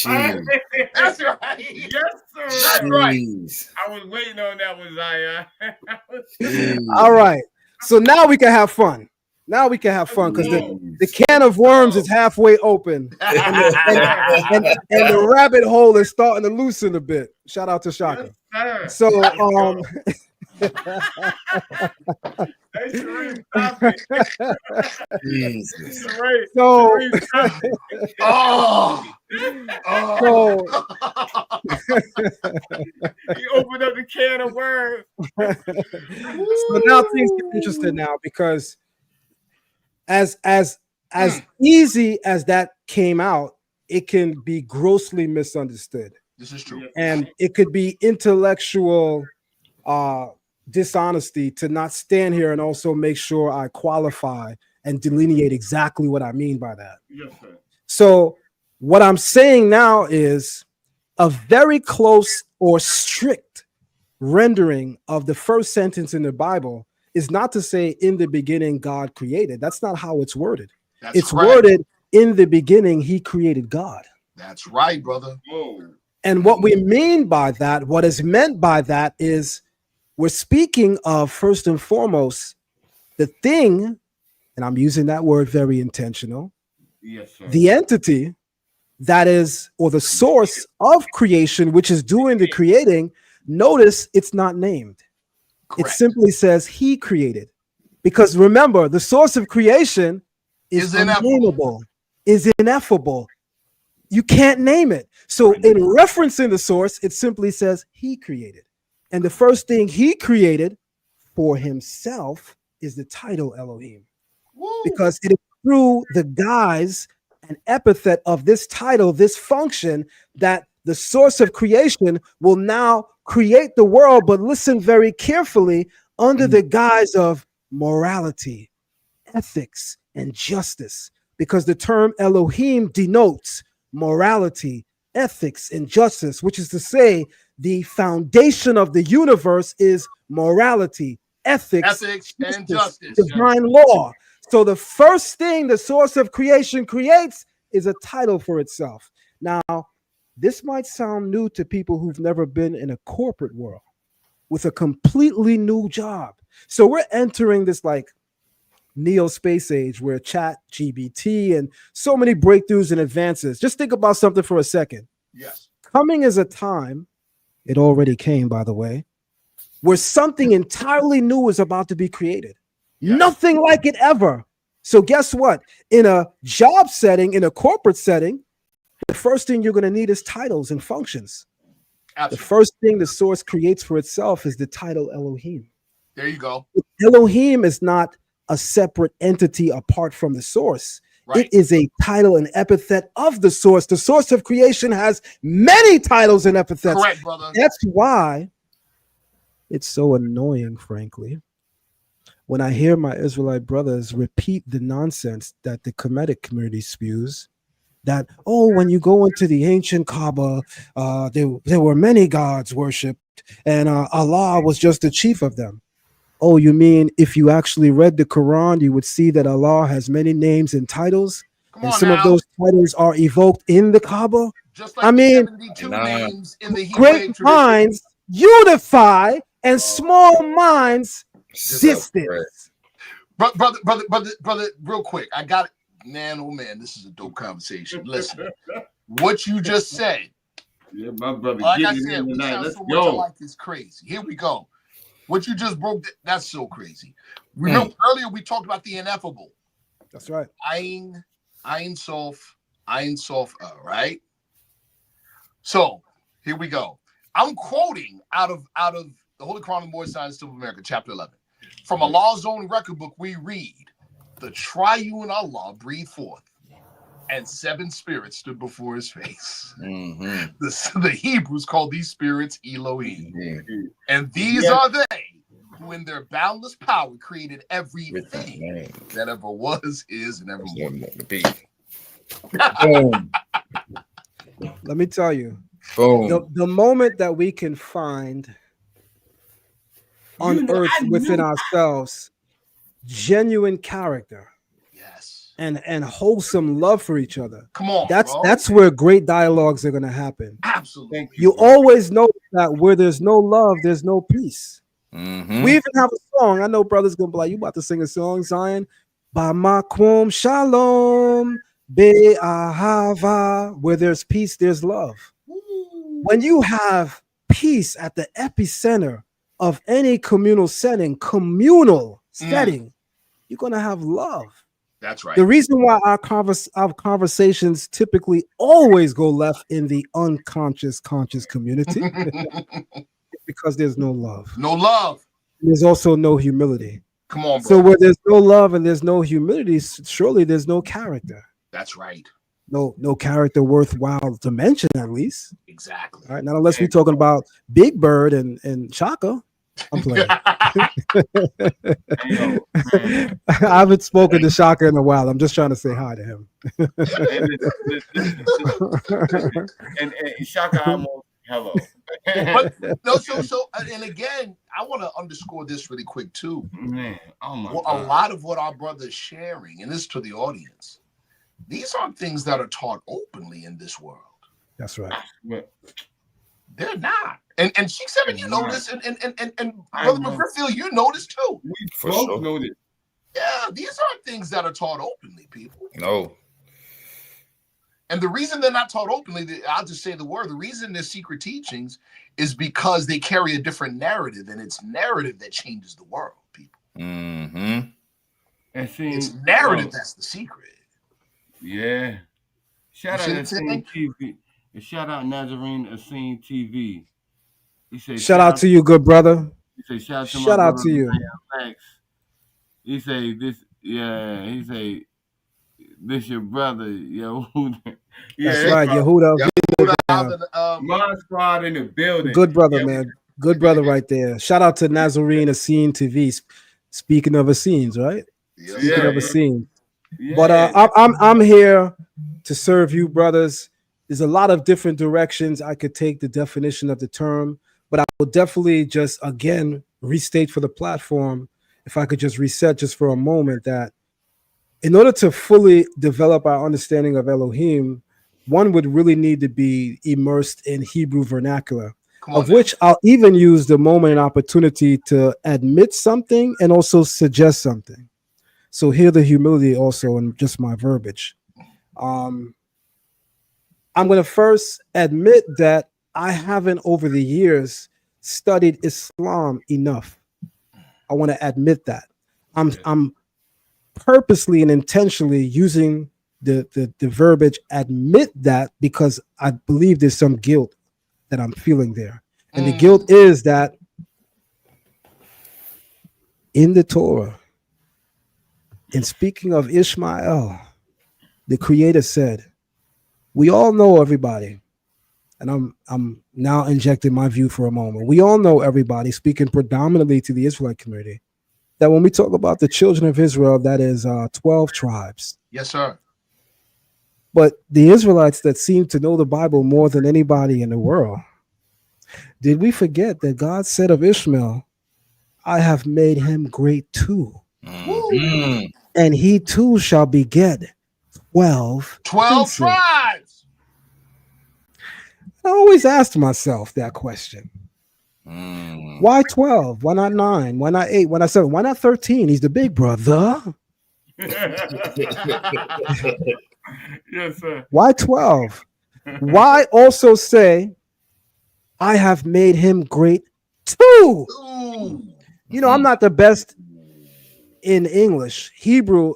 That's right. Yes, sir. That's right. I was waiting on that one, Zion. All right. So now we can have fun. Now we can have fun because the can of worms is halfway open and the rabbit hole is starting to loosen a bit. Shout out to Shaka. Yes, So hey, Sharif, stop it. Jesus. Sharif, So- Sharif, stop it. so He opened up the can of worms. So now things get interesting now because as easy as that came out, it can be grossly misunderstood. This is true. And it could be intellectual dishonesty to not stand here and also make sure I qualify and delineate exactly what I mean by that. Yes, sir. So what I'm saying now is a very close or strict rendering of the first sentence in the Bible is not to say in the beginning God created. That's not how it's worded. It's worded in the beginning he created God. That's right, brother. Whoa. And what we mean by that, what is meant by that is we're speaking of first and foremost the thing, and I'm using that word very intentional, Yes, sir. the entity that is, or the source of creation, which is doing the creating. Notice it's not named. Correct. It simply says he created. Because remember, the source of creation is unnameable, is ineffable. You can't name it. So in referencing the source, it simply says he created. And the first thing he created for himself is the title Elohim. Woo. Because it is through the guise and epithet of this title, this function, that the source of creation will now create the world, but listen very carefully, under the guise of morality, ethics, and justice, because the term Elohim denotes morality, ethics, and justice, which is to say the foundation of the universe is morality, ethics and justice, divine law. So the first thing the source of creation creates is a title for itself. Now, this might sound new to people who've never been in a corporate world with a completely new job. So we're entering this like neo space age where chat GBT and so many breakthroughs and advances. Just think about something for a second. Yes. Coming is a time, it already came, by the way, where something entirely new is about to be created. Yes. Nothing like it ever. So guess what? In a job setting, in a corporate setting, the first thing you're going to need is titles and functions. Absolutely. The first thing the source creates for itself is the title Elohim. There you go. Elohim is not a separate entity apart from the source. Right. It is a title and epithet of the source. The source of creation has many titles and epithets. Correct, brother. That's why it's so annoying, frankly, when I hear my Israelite brothers repeat the nonsense that the Thematic community spews, that, oh, when you go into the ancient Kaaba, there were many gods worshipped, and Allah was just the chief of them. Oh, you mean if you actually read the Quran, you would see that Allah has many names and titles, and some of those titles are evoked in the Kaaba? Just like 72 names in the Hebraic great minds unify and small minds distance. Brother, real quick, I got it. Man, oh man, this is a dope conversation. Listen, what you just said. Yeah, my brother. Like I said, we sound so much alike. It's crazy. Here we go. What you just broke, that's so crazy. Remember earlier we talked about the ineffable. That's right. Ein Sof, right? So here we go. I'm quoting out of the Holy Quran of Moorish Science of America, chapter 11. From Allah's own record book, we read, the triune Allah breathed forth, and 7 spirits stood before his face. Mm-hmm. The Hebrews called these spirits Elohim. Mm-hmm. And these are they who in their boundless power created everything that ever was, is, and ever will be. Let me tell you, the moment that we can find on earth within ourselves genuine character, yes, and wholesome love for each other. Come on, that's where great dialogues are going to happen. Absolutely. You always know that where there's no love, there's no peace. Mm-hmm. We even have a song. I know brothers gonna be like, you about to sing a song, Zion? Bamakum Shalom Be Ahava. Where there's peace, there's love. When you have peace at the epicenter of any communal setting, you're gonna have love. That's right. The reason why our conversations typically always go left in the unconscious conscious community is because there's no love. No love. There's also no humility. Come on, bro. So where there's no love and there's no humility, surely there's no character. That's right. No character worthwhile to mention, at least. Exactly. All right. Not unless we're talking about Big Bird and Chaka. I'm playing. I haven't spoken to Shaka in a while. I'm just trying to say hi to him. and Shaka, almost hello. But no, so and again, I want to underscore this really quick too. Man, oh my God. A lot of what our brother is sharing, and this to the audience, these aren't things that are taught openly in this world. That's right. They're not. And Sheikh 7, you know this, and Brother McGrifffield, you know this too. We both know this. Yeah, these aren't things that are taught openly, people. No. And the reason they're not taught openly, I'll just say the word, the reason they're secret teachings is because they carry a different narrative, and it's narrative that changes the world, people. Mm-hmm. And see, it's narrative that's the secret. Yeah. Shout out Assine TV. Shout out Nazarene Assine TV. He said, shout out to you, good brother. He said, shout out to you. Lexx. He say this, yeah. He say, this your brother, Yehuda. Yeah, that's right, Yehuda. Mod Squad in the building. Good brother, man. Good brother right there. Shout out to Nazarene Assine TV. Speaking of Essenes, right? Speaking of Essenes. Yeah. But I'm here to serve you, brothers. There's a lot of different directions I could take the definition of the term, but I will definitely just again restate for the platform, if I could just reset just for a moment, that in order to fully develop our understanding of Elohim, one would really need to be immersed in Hebrew vernacular, of which I'll even use the moment and opportunity to admit something and also suggest something. So hear the humility also in just my verbiage. I'm going to first admit that I haven't over the years studied Islam enough. I want to admit that. I'm purposely and intentionally using the verbiage admit that because I believe there's some guilt that I'm feeling there. And the guilt is that in the Torah, in speaking of Ishmael, the Creator said, we all know everybody, and I'm now injecting my view for a moment. We all know everybody, speaking predominantly to the Israelite community, that when we talk about the children of Israel, that is 12 tribes. Yes, sir. But the Israelites that seem to know the Bible more than anybody in the world, did we forget that God said of Ishmael, I have made him great too. Mm-hmm. And he too shall beget 12 tribes. I always asked myself that question. Why 12? Why not 9? Why not 8? Why not 7? Why not 13? He's the big brother. Yes, sir. Why 12? Why also say, I have made him great too? You know, I'm not the best in English. Hebrew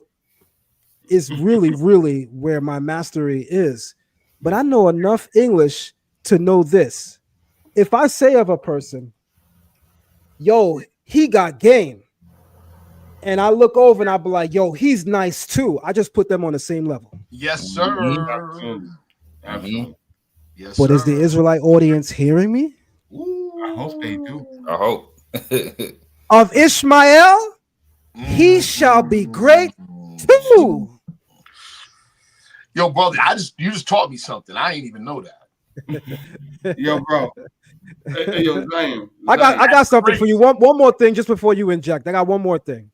is really, really where my mastery is. But I know enough English to know this. If I say of a person, yo, he got game, and I look over and I'll be like, yo, he's nice too. I just put them on the same level. Yes, sir. Absolutely. Absolutely. Yes, but sir. Is the Israelite audience hearing me? I hope they do. I hope. Of Ishmael, he shall be great too. Yo, brother, you just taught me something. I ain't even know that. Yo, bro. Hey, yo, Zion. I got something for you. One more thing just before you inject. I got one more thing.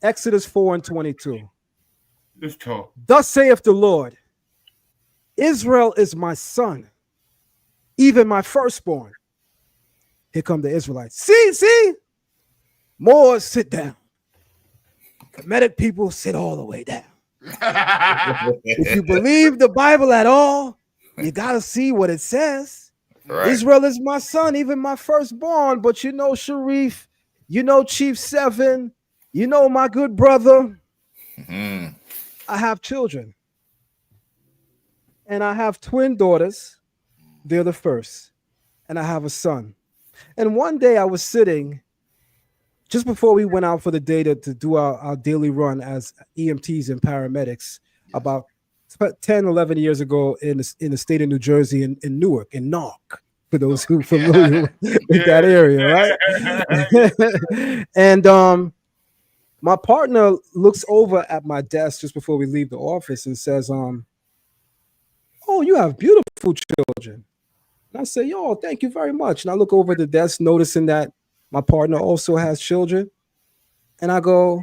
Exodus 4:22. Let's talk. Thus saith the Lord, Israel is my son, even my firstborn. Here come the Israelites. See? Moors, sit down. Thematic people, sit all the way down. If you believe the Bible at all, you got to see what it says. Right. Israel is my son, even my firstborn. But you know, Sharif, you know, Chief 7, you know, my good brother, I have children. And I have twin daughters. They're the first. And I have a son. And one day I was sitting just before we went out for the day to do our daily run as EMTs and paramedics about 10, 11 years ago in the state of New Jersey, in Newark, in Newark, for those who are familiar with that area, right? And my partner looks over at my desk just before we leave the office and says, oh, you have beautiful children. And I say, yo, thank you very much. And I look over at the desk, noticing that my partner also has children. And I go,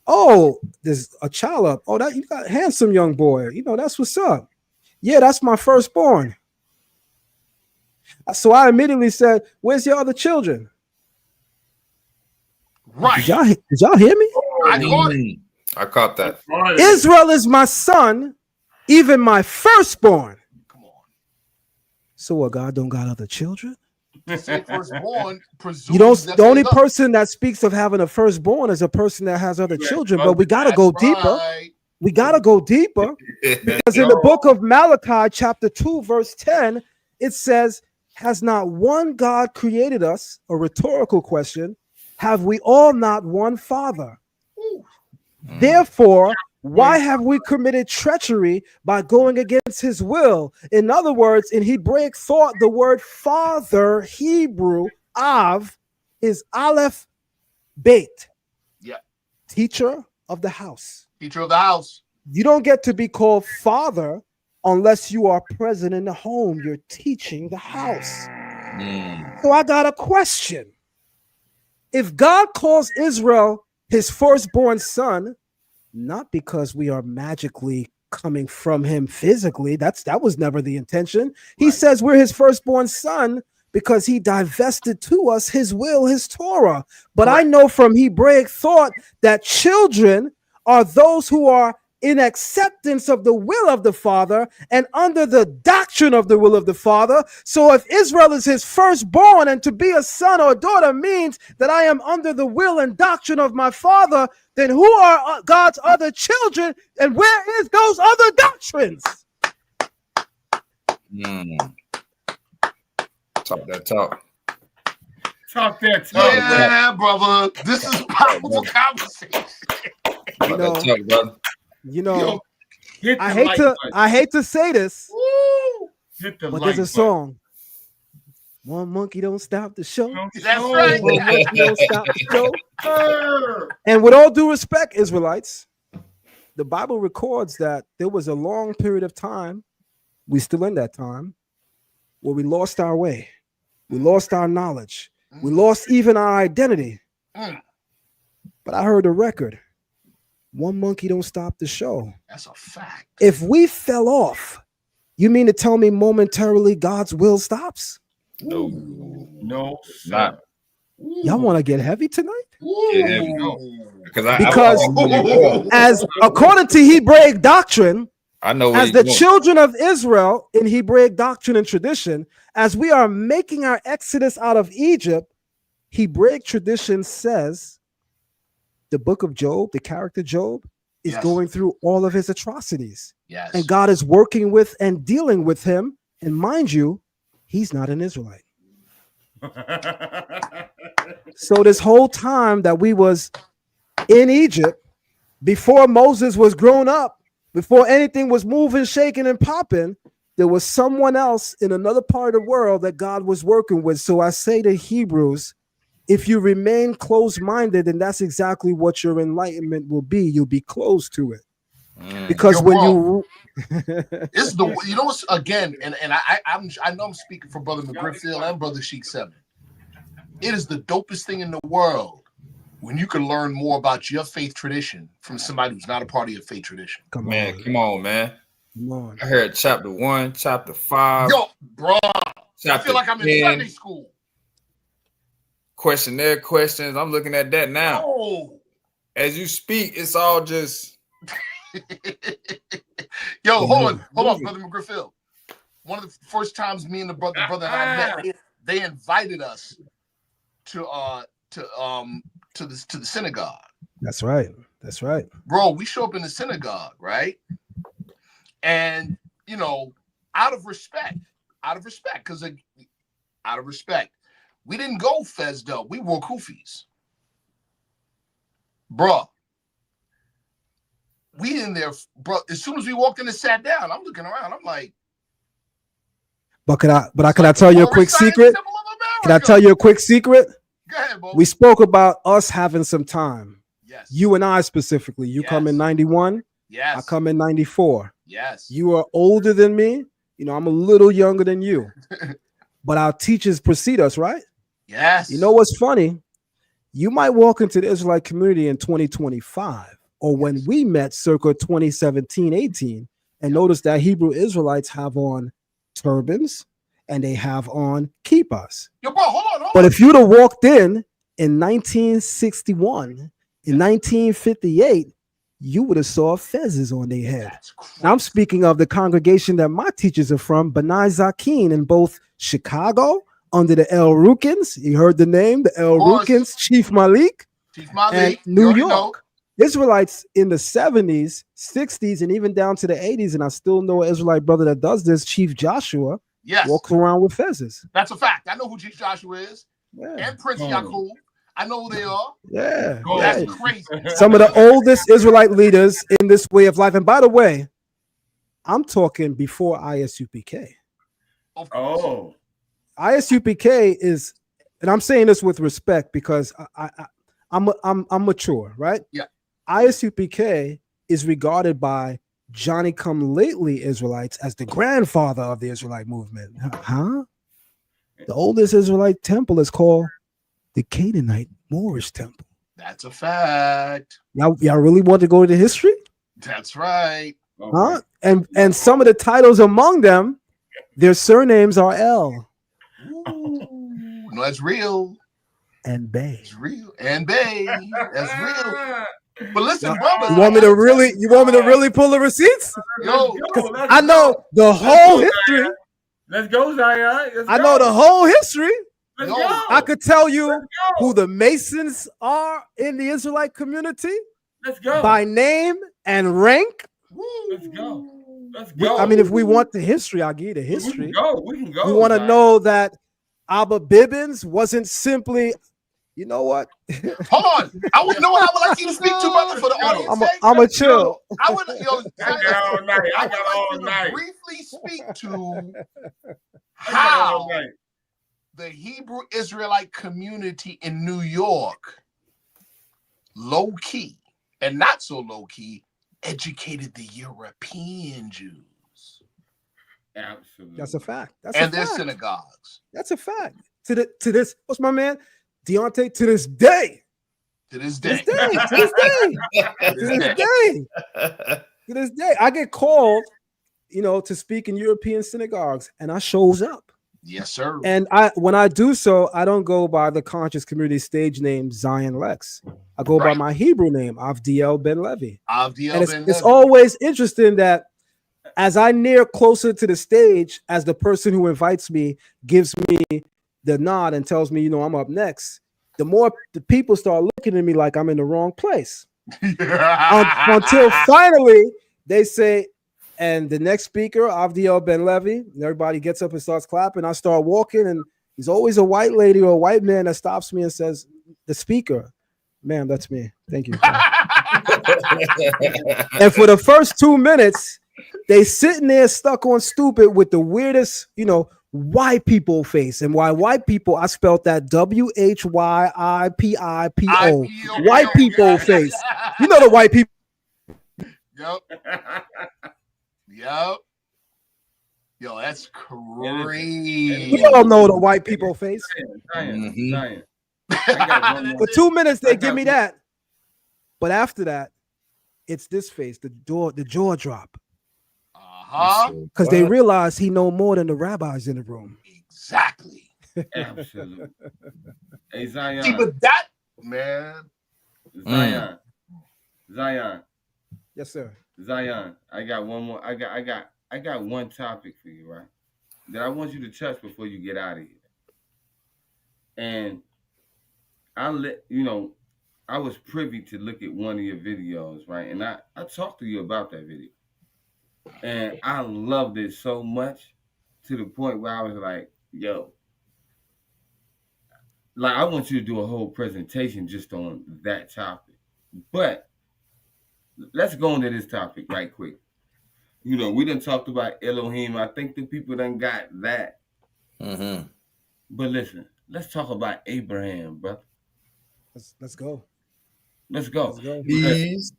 oh, there's a child up. Oh, that you got a handsome young boy. You know, that's what's up. Yeah, that's my firstborn. So I immediately said, where's your other children? Right. Did y'all hear me? I caught that. Israel is my son, even my firstborn. Come on. So what, God don't got other children? Say firstborn, You don't. The only person that speaks of having a firstborn is a person that has other children. But we gotta go deeper. We gotta go deeper because in the book of Malachi, chapter 2, verse 10, it says, "Has not one God created us?" A rhetorical question. Have we all not one Father? Therefore, why have we committed treachery by going against his will? In other words, in Hebraic thought, the word father, Hebrew, Av, is Aleph Beit. Yeah. Teacher of the house. Teacher of the house. You don't get to be called father unless you are present in the home. You're teaching the house. So I got a question. If God calls Israel his firstborn son, not because we are magically coming from him physically, that was never the intention. He says we're his firstborn son because he divested to us his will, his Torah. But I know from Hebraic thought that children are those who are in acceptance of the will of the Father and under the doctrine of the will of the Father. So if Israel is his firstborn, and to be a son or a daughter means that I am under the will and doctrine of my Father, then who are God's other children, and where is those other doctrines? Talk that talk. Talk that talk. Yeah, brother. This is powerful conversation. You know, I hate to say this, but there's a song. One monkey don't stop the show. That's right. One monkey don't stop the show. And with all due respect, Israelites, the Bible records that there was a long period of time, we still in that time, where we lost our way. We lost our knowledge. We lost even our identity. But I heard a record. One monkey don't stop the show. That's a fact. If we fell off, you mean to tell me momentarily God's will stops? No, not. Y'all want to get heavy tonight? Yeah, because as according to Hebraic doctrine, I know as the children of Israel in Hebraic doctrine and tradition, as we are making our exodus out of Egypt, Hebraic tradition says the book of Job, the character Job, is going through all of his atrocities. Yes. And God is working with and dealing with him. And mind you, he's not an Israelite. So this whole time that we was in Egypt, before Moses was grown up, before anything was moving, shaking, and popping, there was someone else in another part of the world that God was working with. So I say to Hebrews, if you remain closed-minded, then that's exactly what your enlightenment will be. You'll be closed to it. Because You're when wrong. It's the, you know, again, and I know I'm speaking for Brother McGrifffield and Brother Sheik 7. It is the dopest thing in the world when you can learn more about your faith tradition from somebody who's not a part of your faith tradition. Come on, man. Come on. I heard chapter 1, chapter 5. Yo, bro, I feel like I'm in Sunday school. Questionnaire questions. I'm looking at that now. Oh. As you speak, it's all just. Yo, hold on, Brother McGriff. One of the first times me and the brother and I met, they invited us to the synagogue. That's right. That's right. Bro, we show up in the synagogue, right? And out of respect, we didn't go fezzed up. We wore kufis. Bro. We in there, bro. As soon as we walked in and sat down, I'm looking around. I'm like, But can I tell you a quick secret? Can I tell you a quick secret? Go ahead, bro. We spoke about us having some time. Yes. You and I specifically. You come in 91. Yes. I come in 94. Yes. You are older than me. I'm a little younger than you. But our teachers precede us, right? Yes. You know what's funny? You might walk into the Israelite community in 2025 or when we met circa 2017, 18, and notice that Hebrew Israelites have on turbans and they have on kippahs. Yo, bro, hold on. But if you'd have walked in 1961, in 1958, you would have saw fezzes on their head. Now, I'm speaking of the congregation that my teachers are from, B'nai Zakin, in both Chicago, under the El Rukins. You heard the name, the El Rukins, Chief Malik, and New York. Israelites in the 70s, 60s, and even down to the 80s, and I still know an Israelite brother that does this, Chief Joshua, walks around with fezzes. That's a fact. I know who Chief Joshua is. Yeah. And Prince Yaakov. I know who they are. Yeah. That's crazy. Some of the oldest Israelite leaders in this way of life. And by the way, I'm talking before ISUPK. Oh. ISUPK is, and I'm saying this with respect because I'm mature, right? Yeah. ISUPK is regarded by Johnny Come Lately Israelites as the grandfather of the Israelite movement. Huh? The oldest Israelite temple is called the Canaanite Moorish temple. That's a fact. Y'all really want to go to history? That's right. Huh? And some of the titles among them, their surnames are El. Ooh, no, that's real. And Bey. It's real. And Bey. That's real. But listen, brothers. You want me to really pull the receipts? Yo, I know the whole history. Let's go, Zion. I know the whole history. Let's go. I could tell you who the Masons are in the Israelite community. Let's go. By name and rank. Let's go. Let's go. I mean, if we want the history, I'll give you the history. We can go. We want to know that Abba Bibbins wasn't simply, you know what? Hold on. I would like you to speak to, brother, for the audience. I'm a chill. I would, I got all night. Briefly speak to how the Hebrew Israelite community in New York, low key and not so low key, educated the European Jews. Absolutely. That's a fact. And their synagogues. That's a fact. To this, what's my man? Deontay, to this day. To this day. I get called, to speak in European synagogues, and I shows up. Yes, sir. And when I do so, I don't go by the conscious community stage name Zion Lexx. I go by my Hebrew name, Avdiel Ben Levi. It's always interesting that as I near closer to the stage, as the person who invites me gives me the nod and tells me, I'm up next, the more the people start looking at me like I'm in the wrong place. Until finally they say, and the next speaker, Avdiel Ben Levi, and everybody gets up and starts clapping. I start walking, and there's always a white lady or a white man that stops me and says, the speaker, ma'am, that's me. Thank you. And for the first 2 minutes, they sitting there stuck on stupid with the weirdest, white people face. And why white people, I spelled that WHYIPIPO. White people face. You know the white people. Yep. Yo, that's crazy. You all know the white people face. Zion. got one more. For 2 minutes, they give me that. But after that, it's this face, the jaw drop. Because they realize he know more than the rabbis in the room. Exactly. Absolutely. Hey, Zion. See, but that, man. Zion. Yes, sir. Zion, I got one more. I got one topic for you, right? That I want you to touch before you get out of here. And I was privy to look at one of your videos, right? And I talked to you about that video. And I loved it so much to the point where I was like, yo, like I want you to do a whole presentation just on that topic. But let's go into this topic right quick. We done talked about Elohim. I think the people done got that. Mm-hmm. But listen, let's talk about Abraham, brother. Let's go. Let's go. Let's go. Please.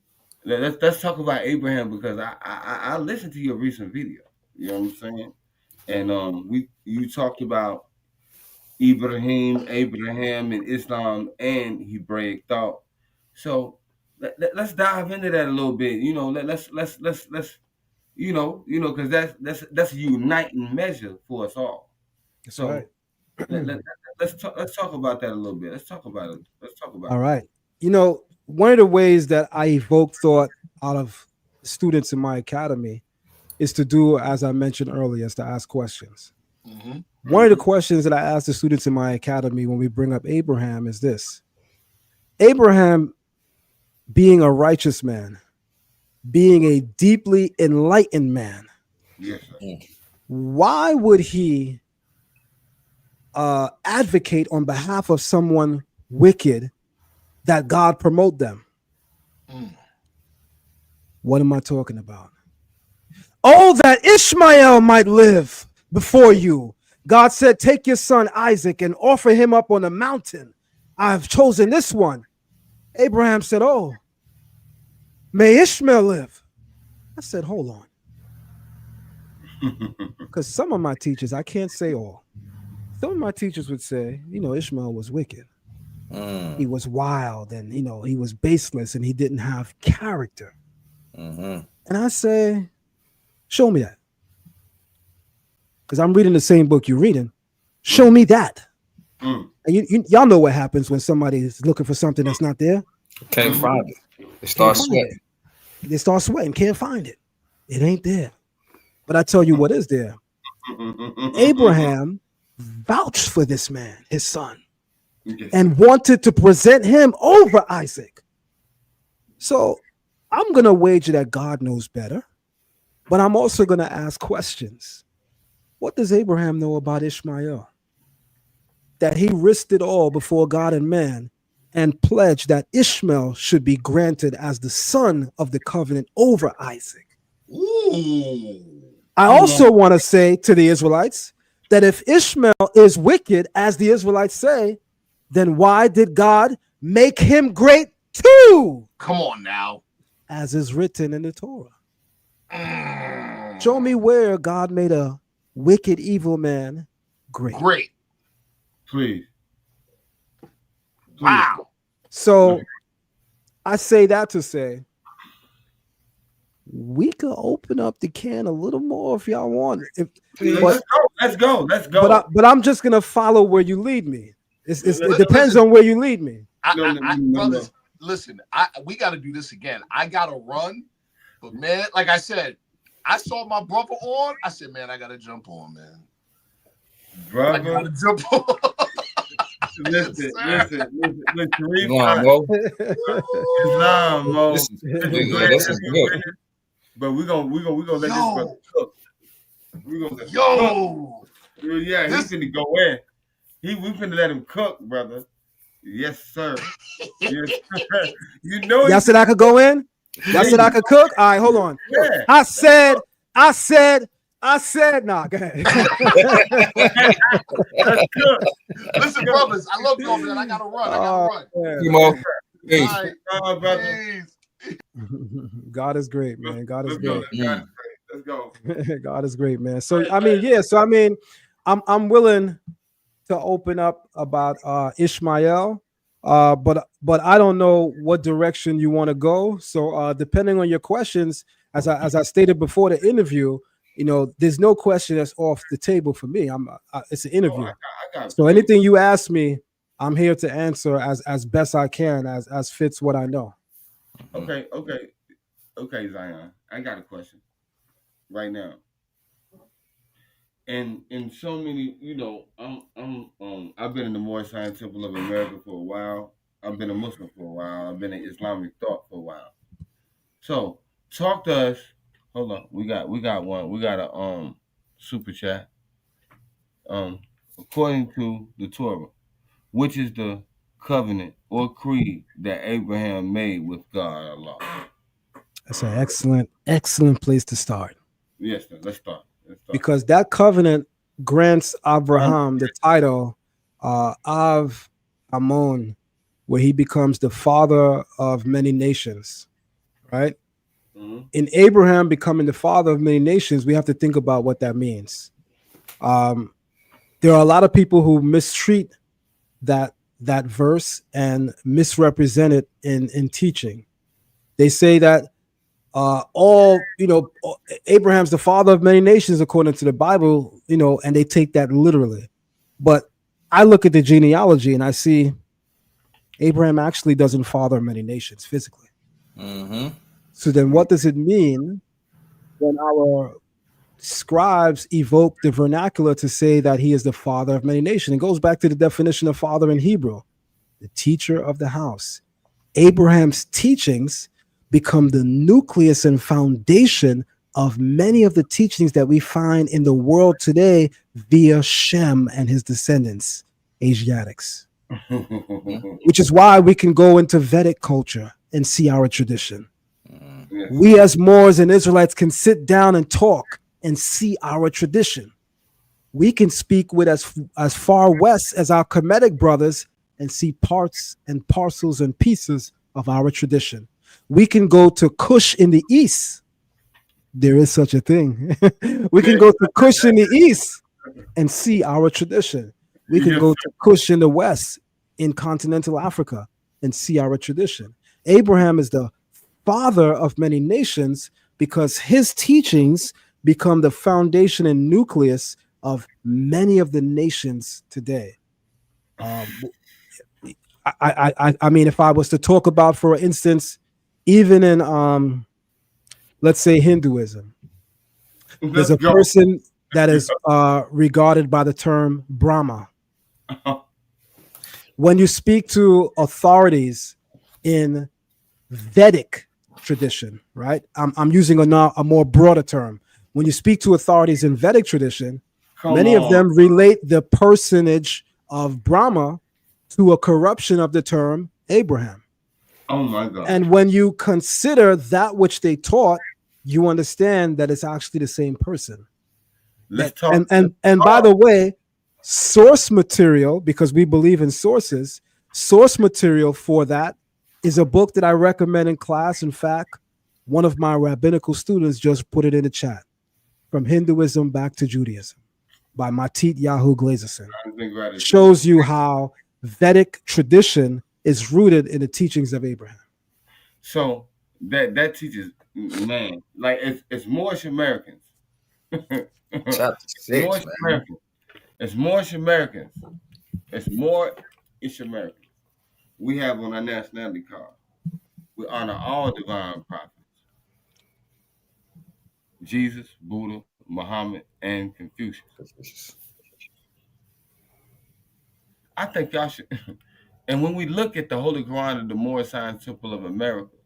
Let's talk about Abraham because I listened to your recent video. You know what I'm saying? And you talked about Abraham in Islam and Hebraic thought. So let's dive into that a little bit. Let's because that's a uniting measure for us all. That's so right. Let's talk about that a little bit. Let's talk about it. All right. One of the ways that I evoke thought out of students in my academy is to do, as I mentioned earlier, is to ask questions. Mm-hmm. One of the questions that I ask the students in my academy when we bring up Abraham is this: Abraham, being a righteous man, being a deeply enlightened man, yes, why would he advocate on behalf of someone wicked that God promote them? What am I talking about? Oh, that Ishmael might live before you. God said, take your son Isaac and offer him up on a mountain. I have chosen this one. Abraham said, oh, may Ishmael live. I said, hold on. Because some of my teachers, I can't say all. Some of my teachers would say, Ishmael was wicked. He was wild and, he was baseless and he didn't have character. Mm-hmm. And I say, show me that. Because I'm reading the same book you're reading. Show me that. And y'all know what happens when somebody is looking for something that's not there. Can't find it. They start sweating. They start sweating, can't find it. It ain't there. But I tell you what is there. Abraham vouched for this man, his son, and wanted to present him over Isaac. So I'm going to wager that God knows better, but I'm also going to ask questions. What does Abraham know about Ishmael? That he risked it all before God and man and pledged that Ishmael should be granted as the son of the covenant over Isaac. Ooh. I also want to say to the Israelites that if Ishmael is wicked, as the Israelites say, then why did God make him great too? Come on now. As is written in the Torah. Show me where God made a wicked, evil man great. Great. Please. Wow. So I say that to say we could open up the can a little more if y'all want. Let's go. But I'm just gonna follow where you lead me. It depends on where you lead me. Brothers, listen. We got to do this again. I gotta run, but man, like I said, I saw my brother on. I said, man, I gotta jump on, man. Brother, I gotta jump on. listen, Sharif, Mo. This is good. But we're gonna let this brother cook. Yeah, he's finna go in. We finna let him cook, brother. Yes, sir. Yes, sir. Y'all said I could go in? Y'all said I could cook? All right, hold on. Yeah. I said, nah, go ahead. Listen, brothers, I love y'all, man. I gotta run. Peace. All right. God is great, man. God is great. Let's go. God is great, man. So I'm willing to open up about Ishmael But I don't know what direction you want to go. So depending on your questions, as I stated before the interview, there's no question that's off the table for me. It's an Oh, interview. I got So plenty. anything you ask me, I'm here to answer as best I can, as fits what I know. Okay, Zion. I got a question right now. And in so many, I've been in the Moorish Science Temple of America for a while. I've been a Muslim for a while. I've been in Islamic thought for a while. So talk to us. Hold on, we got one. We got a super chat. Um, according to the Torah, which is the covenant or creed that Abraham made with God Allah? That's an excellent place to start, Yes, sir. Let's start. because that covenant grants Abraham the title Av Amon, where he becomes the father of many nations, right? Mm-hmm. In Abraham becoming the father of many nations, we have to think about what that means. There are a lot of people who mistreat that verse and misrepresent it in teaching. They say that Abraham's the father of many nations according to the Bible, and they take that literally. But I look at the genealogy and I see Abraham actually doesn't father many nations physically. Mm-hmm. So then what does it mean when our scribes evoke the vernacular to say that he is the father of many nations? It goes back to the definition of father in Hebrew, the teacher of the house. Abraham's teachings become the nucleus and foundation of many of the teachings that we find in the world today via Shem and his descendants, Asiatics. Which is why we can go into Vedic culture and see our tradition. Yes. We as Moors and Israelites can sit down and talk and see our tradition. We can speak with as far west as our Kemetic brothers and see parts and parcels and pieces of our tradition. We can go to Kush in the east. There is such a thing. We can go to Kush in the east and see our tradition. We can go to Kush in the west in continental Africa and see our tradition. Abraham is the father of many nations because his teachings become the foundation and nucleus of many of the nations today. I mean, if I was to talk about, for instance, even in let's say Hinduism, there's a person that is regarded by the term Brahma. When you speak to authorities in Vedic tradition, right? I'm using a more broader term. When you speak to authorities in Vedic tradition, many of them relate the personage of Brahma to a corruption of the term Abraham. Oh my God. And when you consider that which they taught, you understand that it's actually the same person. Let's talk. And by the way, source material, because we believe in sources, source material for that is a book that I recommend in class. In fact, one of my rabbinical students just put it in the chat, From Hinduism Back to Judaism, by Matit Yahu Glazerson. Shows you how Vedic tradition is rooted in the teachings of Abraham. So that teaches, man, like it's Moorish Americans. Chapter 6, Moorish Americans. It's Moorish Americans. It's Moorish Americans. We have on our nationality card. We honor all divine prophets: Jesus, Buddha, Muhammad, and Confucius. I think y'all should. And when we look at the Holy Quran of the Moorish Science Temple of America,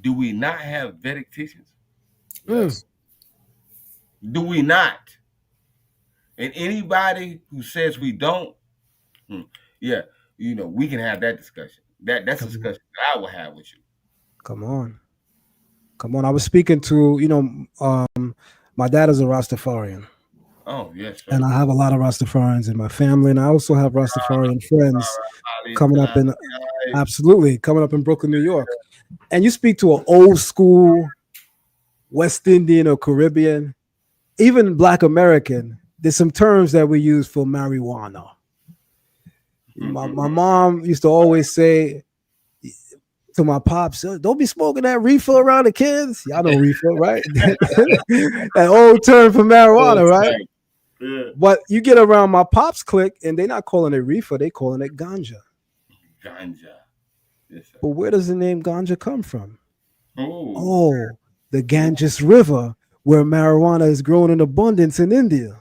do we not have Vedic teachings? Yes. Do we not? And anybody who says we don't, yeah, we can have that discussion. That's a discussion that I will have with you. Come on. I was speaking to, my dad is a Rastafarian. Oh, yes, sir. And I have a lot of Rastafarians in my family, and I also have Rastafarian friends coming up in Brooklyn, New York. And you speak to an old school West Indian or Caribbean, even Black American, there's some terms that we use for marijuana. My mom used to always say to my pops, don't be smoking that reefer around the kids. Y'all know reefer, right? That old term for marijuana, right? Yeah. But you get around my pops clique and they're not calling it reefer, they calling it ganja. Ganja. Yes, sir. But where does the name ganja come from? Oh. The Ganges River, where marijuana is grown in abundance in India.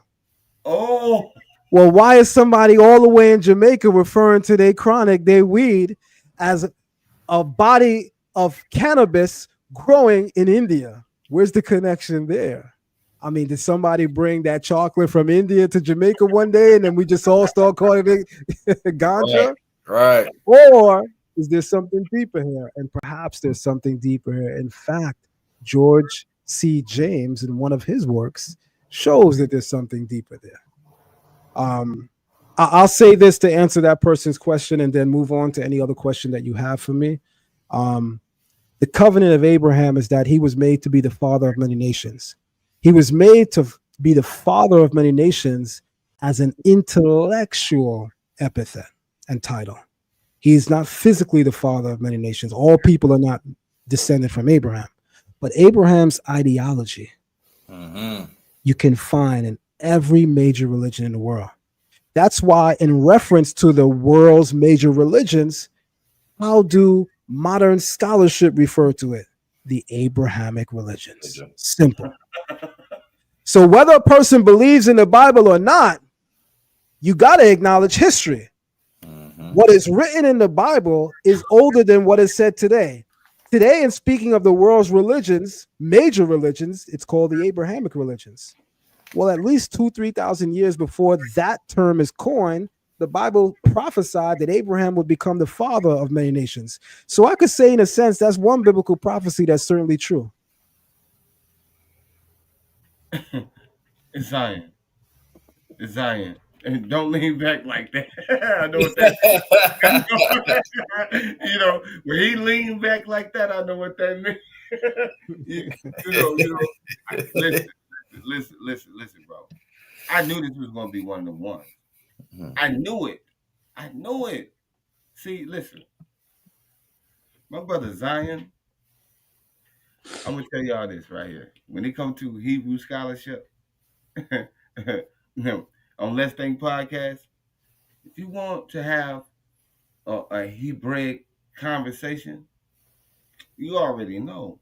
Oh. Well, why is somebody all the way in Jamaica referring to their chronic, their weed, as a body of cannabis growing in India? Where's the connection there? I mean, did somebody bring that chocolate from India to Jamaica one day and then we just all start calling it ganja? Right. Or is there something deeper here? And perhaps there's something deeper here. In fact, George C. James, in one of his works, shows that there's something deeper there. I'll say this to answer that person's question and then move on to any other question that you have for me. The covenant of Abraham is that he was made to be the father of many nations. He was made to be the father of many nations as an intellectual epithet and title. He's not physically the father of many nations. All people are not descended from Abraham. But Abraham's ideology, you can find in every major religion in the world. That's why, in reference to the world's major religions, how do modern scholarship refer to it? The Abrahamic religions. Simple. So whether a person believes in the Bible or not, you got to acknowledge history. What is written in the Bible is older than what is said today. Today, in speaking of the world's religions, major religions, it's called the Abrahamic religions. Well, at least 2,000-3,000 years before that term is coined, the Bible prophesied that Abraham would become the father of many nations. So I could say, in a sense, that's one biblical prophecy that's certainly true. It's Zion. It's Zion. And don't lean back like that. I know what that means. You know, when he leaned back like that, I know what that means. Listen, bro. I knew this was going to be one of the ones. I knew it. See, listen. My brother Zion, I'm going to tell y'all this right here. When it comes to Hebrew scholarship, on Let's Think Podcast, if you want to have a Hebraic conversation, you already know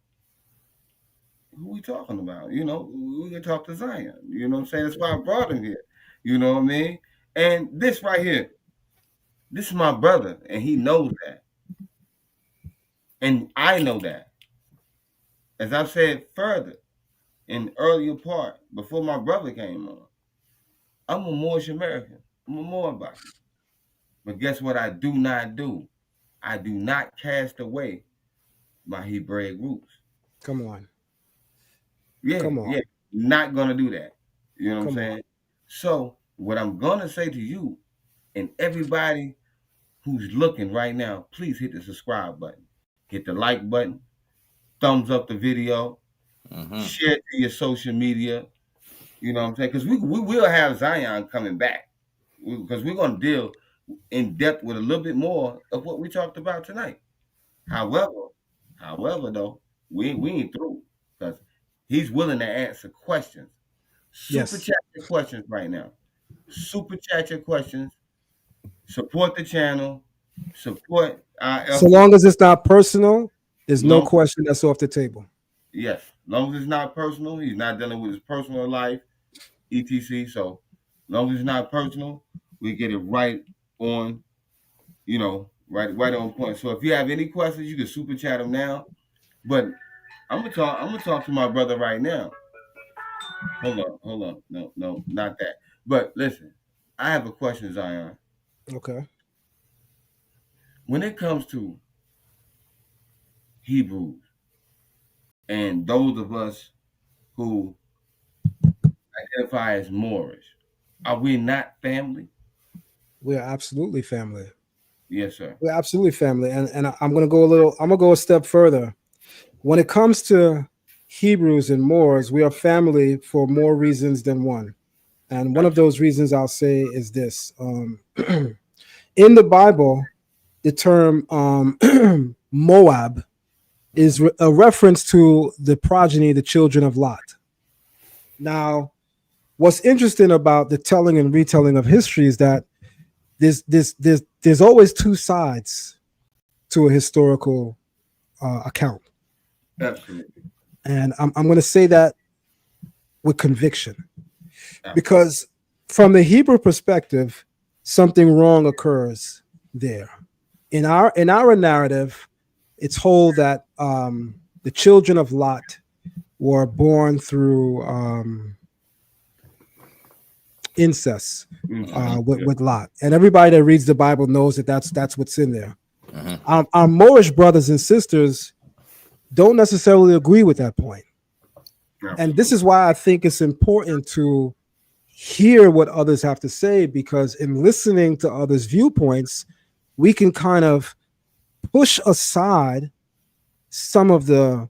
who we talking about. You know, we can talk to Zion. You know what I'm saying? That's why I brought him here. You know what I mean? And this right here, this is my brother, and he knows that. And I know that. As I've said further in the earlier part, before my brother came on, I'm a Moorish American. I'm a Moabite. But guess what I do not do? I do not cast away my Hebraic roots. Come on. Yeah. Not gonna do that. You know what I'm saying? So what I'm gonna say to you and everybody who's looking right now, please hit the subscribe button, hit the like button, thumbs up the video, share it to your social media. You know what I'm saying? Because we will have Zion coming back because we're gonna deal in depth with a little bit more of what we talked about tonight. However, though, we ain't through because he's willing to answer questions. Super chat your questions right now. Super chat your questions. Support the channel. Support our efforts. So long as it's not personal, there's no question that's off the table. Yes. As long as it's not personal, he's not dealing with his personal life, etc. So as long as it's not personal, we get it right on, right on point. So if you have any questions, you can super chat them now. But I'm gonna talk to my brother right now. Hold on. No, not that. But listen, I have a question, Zion. Okay. When it comes to Hebrews and those of us who identify as Moorish, are we not family? We're absolutely family. Yes, sir. We're absolutely family. And I'm gonna go a step further. When it comes to Hebrews and Moors, we are family for more reasons than one. And one of those reasons I'll say is this. in the Bible, the term Moab is a reference to the progeny, the children of Lot. Now, what's interesting about the telling and retelling of history is that there's always two sides to a historical account. Absolutely. And I'm going to say that with conviction, because from the Hebrew perspective, something wrong occurs there. In our narrative, it's told that the children of Lot were born through incest with Lot, and everybody that reads the Bible knows that that's what's in there. Our Moorish brothers and sisters don't necessarily agree with that point. And this is why I think it's important to hear what others have to say, because in listening to others' viewpoints, we can kind of push aside some of the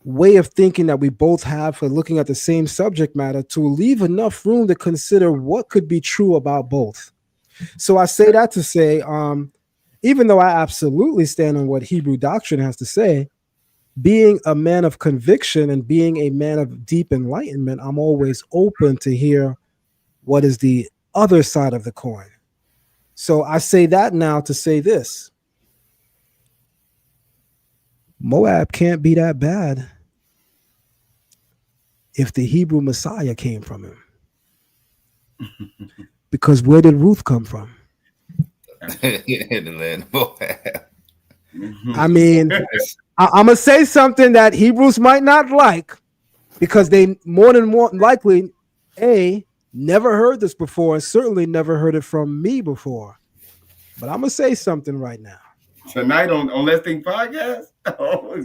way of thinking that we both have for looking at the same subject matter to leave enough room to consider what could be true about both. So I say that to say, even though I absolutely stand on what Hebrew doctrine has to say, being a man of conviction and being a man of deep enlightenment, I'm always open to hear what is the other side of the coin. So I say that now to say this. Moab can't be that bad if the Hebrew Messiah came from him. Because where did Ruth come from? The land of Moab. I mean, I'm going to say something that Hebrews might not like, because they more than likely, never heard this before, and certainly never heard it from me before. But I'm going to say something right now. Tonight on Let's Think Podcast?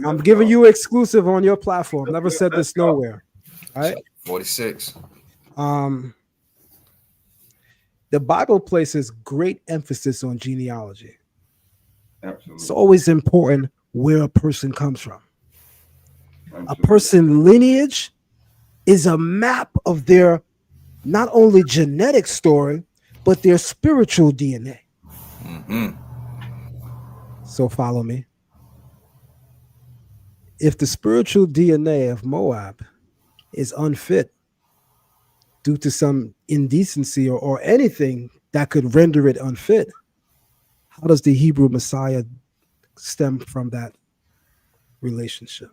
I'm giving you exclusive on your platform. Never said this nowhere. All right? 46. The Bible places great emphasis on genealogy. Absolutely. It's always important where a person comes from. Absolutely. A person's lineage is a map of their not only genetic story, but their spiritual DNA. So follow me. If the spiritual DNA of Moab is unfit due to some indecency or anything that could render it unfit, how does the Hebrew Messiah stem from that relationship?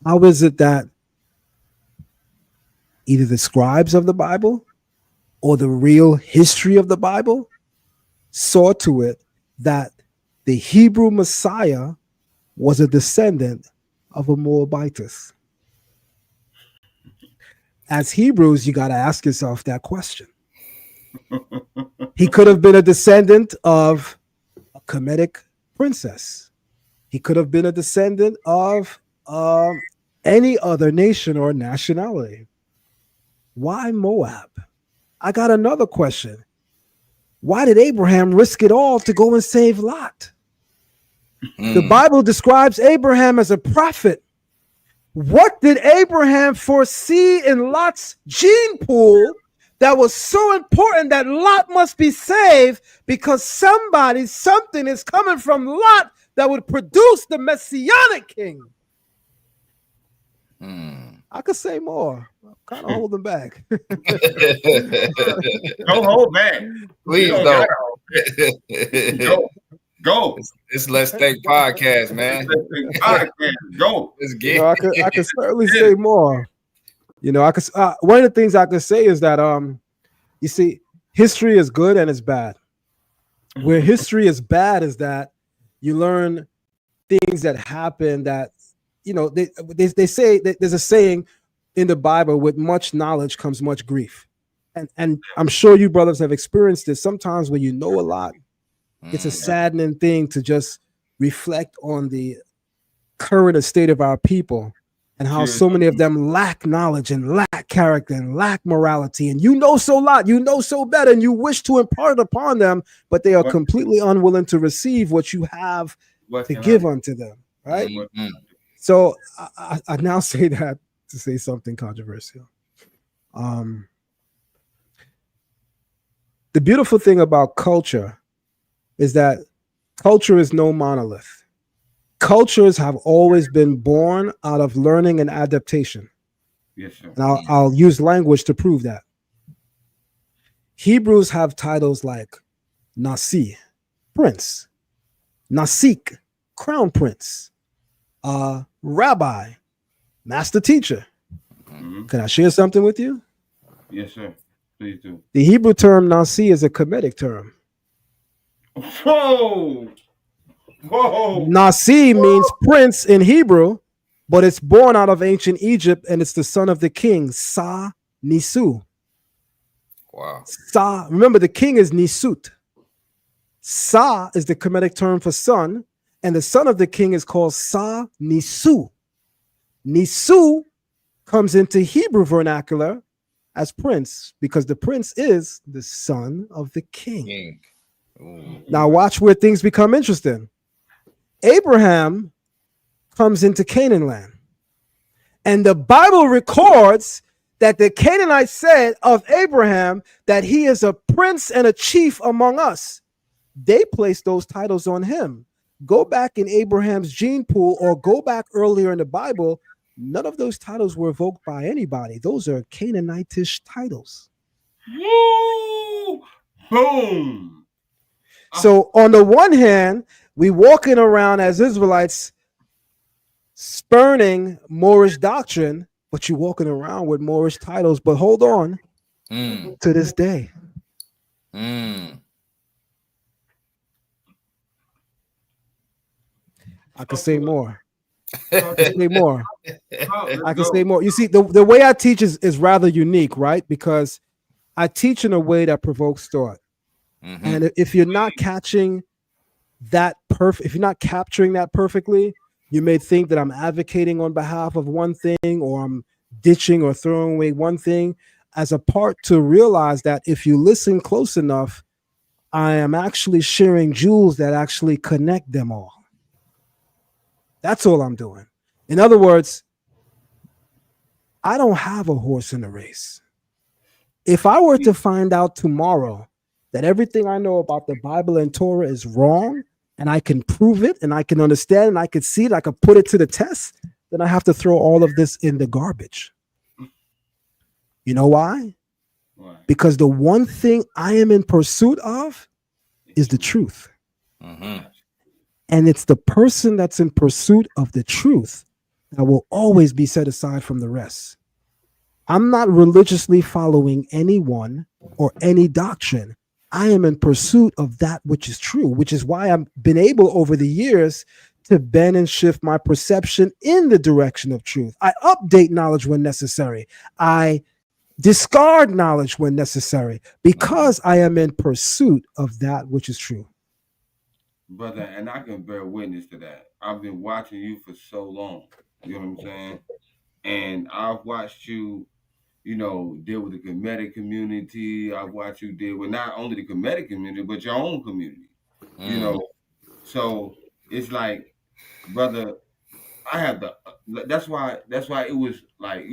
How is it that either the scribes of the Bible or the real history of the Bible saw to it that the Hebrew Messiah was a descendant of a Moabitess? As Hebrews, you got to ask yourself that question. He could have been a descendant of a Kemetic princess. He could have been a descendant of any other nation or nationality. Why Moab? I got another question. Why did Abraham risk it all to go and save Lot? The Bible describes Abraham as a prophet. What did Abraham foresee in Lot's gene pool that was so important that Lot must be saved, because something is coming from Lot that would produce the Messianic king? I could say more. I'm kind of holding back. Don't hold back. Please don't. Go. It's Let's Think Podcast, man. Let's Think Podcast. Go. Let's get. You know, I could certainly say more. You know, I could. One of the things I could say is that you see, history is good and it's bad. Where history is bad is that you learn things that happen that, you know, they say that there's a saying in the Bible, with much knowledge comes much grief. And I'm sure you brothers have experienced this. Sometimes when you know a lot, it's a saddening thing to just reflect on the current state of our people and how so many of them lack knowledge and lack character and lack morality. And you know so lot, you know so better, and you wish to impart it upon them, but they are completely unwilling to receive what you have to give unto them, right? So I now say that to say something controversial. The beautiful thing about culture is that culture is no monolith. Cultures have always been born out of learning and adaptation. Yes, sir. And I'll use language to prove that. Hebrews have titles like Nasi, Prince, Nasik, Crown Prince, Rabbi, Master Teacher. Mm-hmm. Can I share something with you? Yes, sir. Please do. The Hebrew term Nasi is a Kemetic term. Whoa! Whoa! Nasi means prince in Hebrew, but it's born out of ancient Egypt, and it's the son of the king, Sa Nisu. Wow. Sa, remember the king is Nisut. Sa is the Kemetic term for son, and the son of the king is called Sa Nisu. Nisu comes into Hebrew vernacular as prince because the prince is the son of the king. Now watch where things become interesting. Abraham comes into Canaan land, and the Bible records that the Canaanites said of Abraham that he is a prince and a chief among us. They placed those titles on him. Go back in Abraham's gene pool or go back earlier in the Bible. None of those titles were evoked by anybody. Those are Canaanitish titles. Woo! Boom! So on the one hand, we walking around as Israelites spurning Moorish doctrine, but you walking around with Moorish titles. But hold on, to this day. I can say more. I can say more. I can say more. You see, the way I teach is rather unique, right? Because I teach in a way that provokes thought. And if you're not catching that if you're not capturing that perfectly, you may think that I'm advocating on behalf of one thing, or I'm ditching or throwing away one thing, as a part to realize that if you listen close enough, I am actually sharing jewels that actually connect them all. That's all I'm doing. In other words, I don't have a horse in the race. If I were to find out tomorrow that everything I know about the Bible and Torah is wrong, and I can prove it, and I can understand, and I can see it, I can put it to the test, then I have to throw all of this in the garbage. You know why? Why? Because the one thing I am in pursuit of is the truth. And it's the person that's in pursuit of the truth that will always be set aside from the rest. I'm not religiously following anyone or any doctrine. I am in pursuit of that which is true, which is why I've been able over the years to bend and shift my perception in the direction of truth. I update knowledge when necessary. I discard knowledge when necessary because I am in pursuit of that which is true. Brother, and I can bear witness to that. I've been watching you for so long. You know what I'm saying? And I've watched you, deal with the Kemetic community. I've watched you deal with not only the Kemetic community, but your own community. So it's like, brother, I have that's why it was like,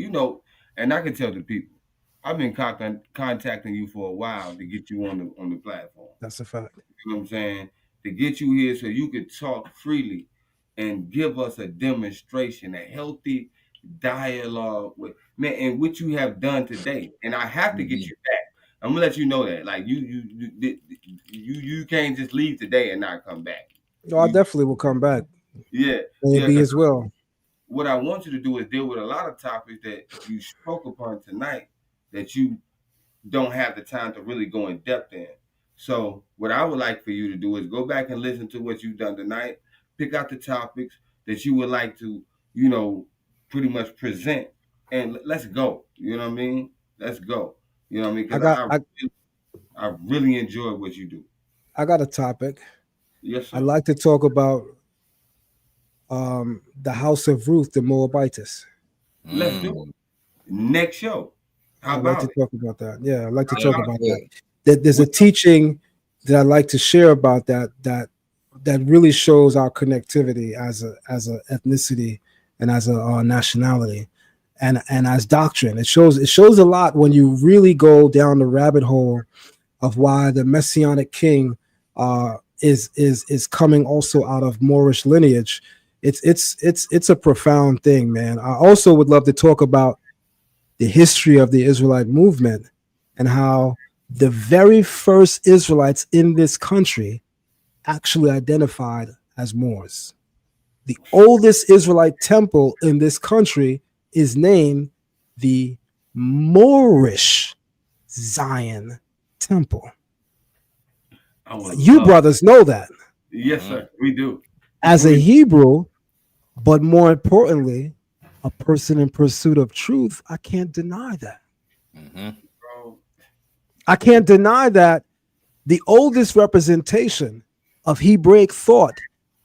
and I can tell the people, I've been contacting you for a while to get you on the platform. That's a fact. You know what I'm saying? To get you here so you could talk freely and give us a demonstration, a healthy dialogue with and what you have done today. And I have to get you back. I'm gonna let you know that. Like you can't just leave today and not come back. No, I definitely will come back. Yeah. Maybe as well. What I want you to do is deal with a lot of topics that you spoke upon tonight that you don't have the time to really go in depth in. So what I would like for you to do is go back and listen to what you've done tonight, pick out the topics that you would like to, pretty much present, and let's go. You know what I mean? Let's go. You know what I mean? Because I really enjoy what you do. I got a topic. Yes, sir. I'd like to talk about the house of Ruth, the Moabitess. Let's do it. Next show. I'd like to talk about that. Yeah, I'd like to talk about that. There's a teaching that I'd like to share about that really shows our connectivity as a ethnicity and as a nationality and as doctrine. It shows a lot when you really go down the rabbit hole of why the Messianic king is coming also out of Moorish lineage. It's a profound thing, man. I also would love to talk about the history of the Israelite movement and how the very first Israelites in this country actually identified as Moors. The oldest Israelite temple in this country is named the Moorish Zion Temple. You brothers know that. Yes, sir, we do. As a Hebrew, but more importantly, a person in pursuit of truth, I can't deny that. I can't deny that the oldest representation of Hebraic thought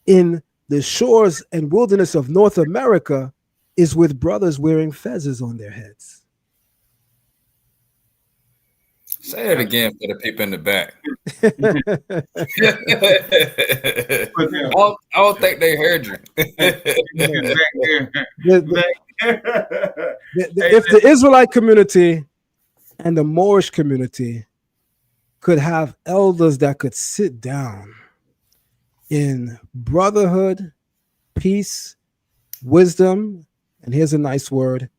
in the shores and wilderness of North America is with brothers wearing feathers on their heads. Say it again for the people in the back. I don't think they heard you. If the Israelite community and the Moorish community could have elders that could sit down in brotherhood, peace, wisdom, and here's a nice word,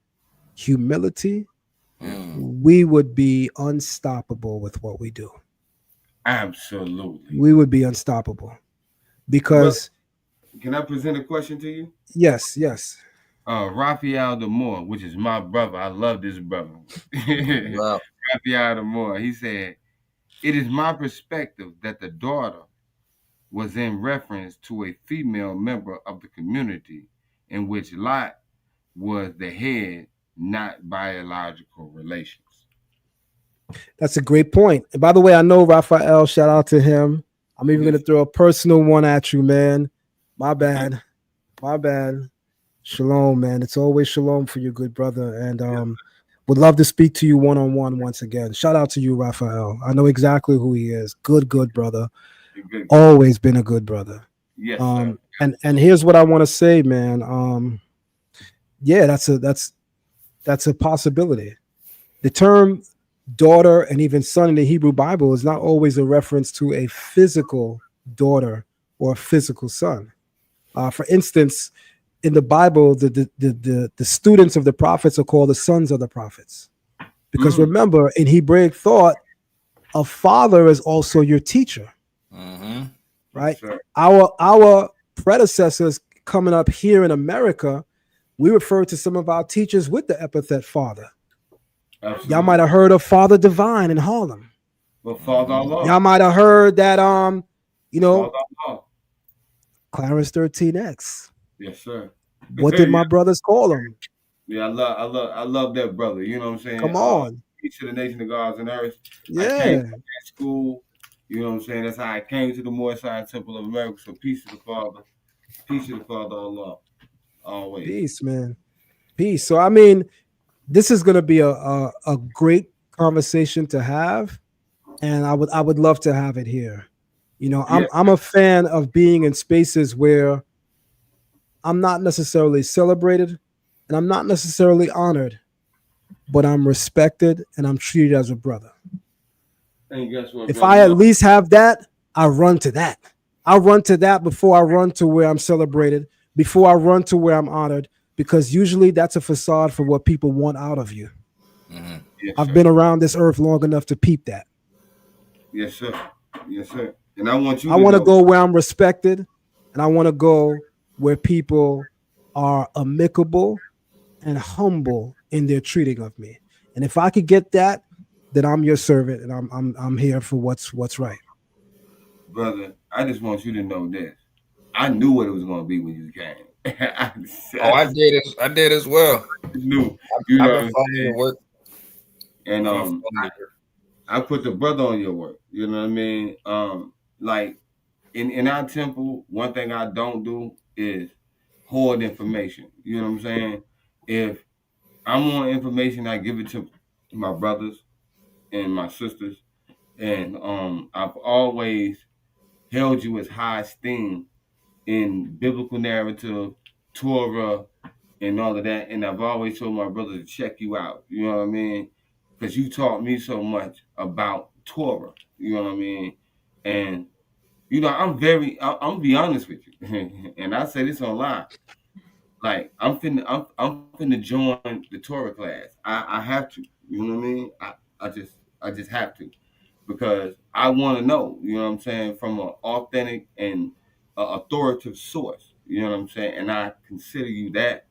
humility, we would be unstoppable with what we do. Absolutely. We would be unstoppable. Because can I present a question to you? Yes. Raphael the Moor, which is my brother. I love this brother. Wow. Raphael the Moor. He said, "It is my perspective that the daughter was in reference to a female member of the community in which Lot was the head, not biological relations." That's a great point. And by the way, I know Raphael, shout out to him. I'm even going to throw a personal one at you, man. My bad. Shalom, man. It's always shalom for you, good brother. And would love to speak to you one-on-one once again. Shout out to you, Raphael. I know exactly who he is. Good brother. Always been a good brother. Yes, and here's what I want to say, man. Yeah, that's a possibility. The term daughter and even son in the Hebrew Bible is not always a reference to a physical daughter or a physical son. For instance, in the Bible, the students of the prophets are called the sons of the prophets. Because remember, in Hebraic thought, a father is also your teacher. Right? Sure. Our predecessors coming up here in America, we refer to some of our teachers with the epithet father. Absolutely. Y'all might have heard of Father Divine in Harlem. Well, Father Allah. Y'all might have heard that Clarence 13X. Yes, sir. What did my brothers call him? Yeah, I love that brother. You know what I'm saying? Come on. Peace to the nation of gods and earth. Yeah. I came to school. You know what I'm saying? That's how I came to the Moorish Zion Temple of America. So peace to the Father. Peace to the Father Allah. Always. Peace, man. Peace. So I mean, this is going to be a great conversation to have, and I would love to have it here. You know, I'm a fan of being in spaces where I'm not necessarily celebrated and I'm not necessarily honored, but I'm respected and I'm treated as a brother. And guess what, if I at least have that, I run to that. I run to that before I run to where I'm celebrated, before I run to where I'm honored, because usually that's a facade for what people want out of you. Mm-hmm. Yes, I've been around this earth long enough to peep that. Yes, sir. Yes, sir. And I want you. I want to go where I'm respected, and I want to go where people are amicable and humble in their treating of me. And if I could get that, then I'm your servant, and I'm here for what's right. Brother, I just want you to know this. I knew what it was going to be when you came. I did as well. Knew. I've been following your work. And I put the brother on your work. You know what I mean? Like in our temple, one thing I don't do is hoard information. You know what I'm saying? If I want information, I give it to my brothers and my sisters. And I've always held you as high esteem in biblical narrative, Torah, and all of that. And I've always told my brother to check you out. You know what I mean? Because you taught me so much about Torah. You know what I mean? And I'm gonna be honest with you, and I say this online. Like I'm finna join the Torah class. I have to. You know what I mean? I just have to because I want to know. You know what I'm saying? From an authentic and authoritative source. You know what I'm saying? And I consider you that,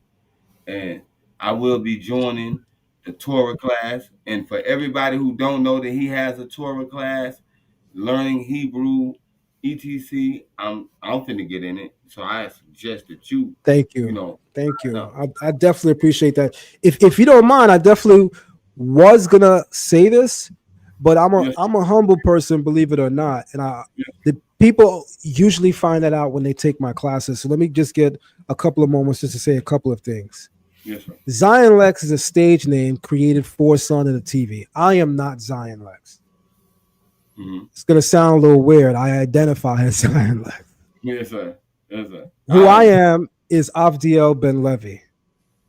and I will be joining the Torah class. And for everybody who don't know that he has a Torah class, learning Hebrew, etc. I'm finna get in it. So I suggest that Thank you you. know, Thank sign you. up. I definitely appreciate that. If you don't mind, I definitely was gonna say this, but Yes, I'm a humble person, believe it or not. And yes, the people usually find that out when they take my classes. So let me just get a couple of moments just to say a couple of things. yes, sir. Zion Lexx is a stage name created for Son of the TV. I am not Zion Lexx. Mm-hmm. It's gonna sound a little weird. I identify as Zion Lexx. Yes, sir. Yes, sir. Who I I understand. am is Avdiel Ben Levi,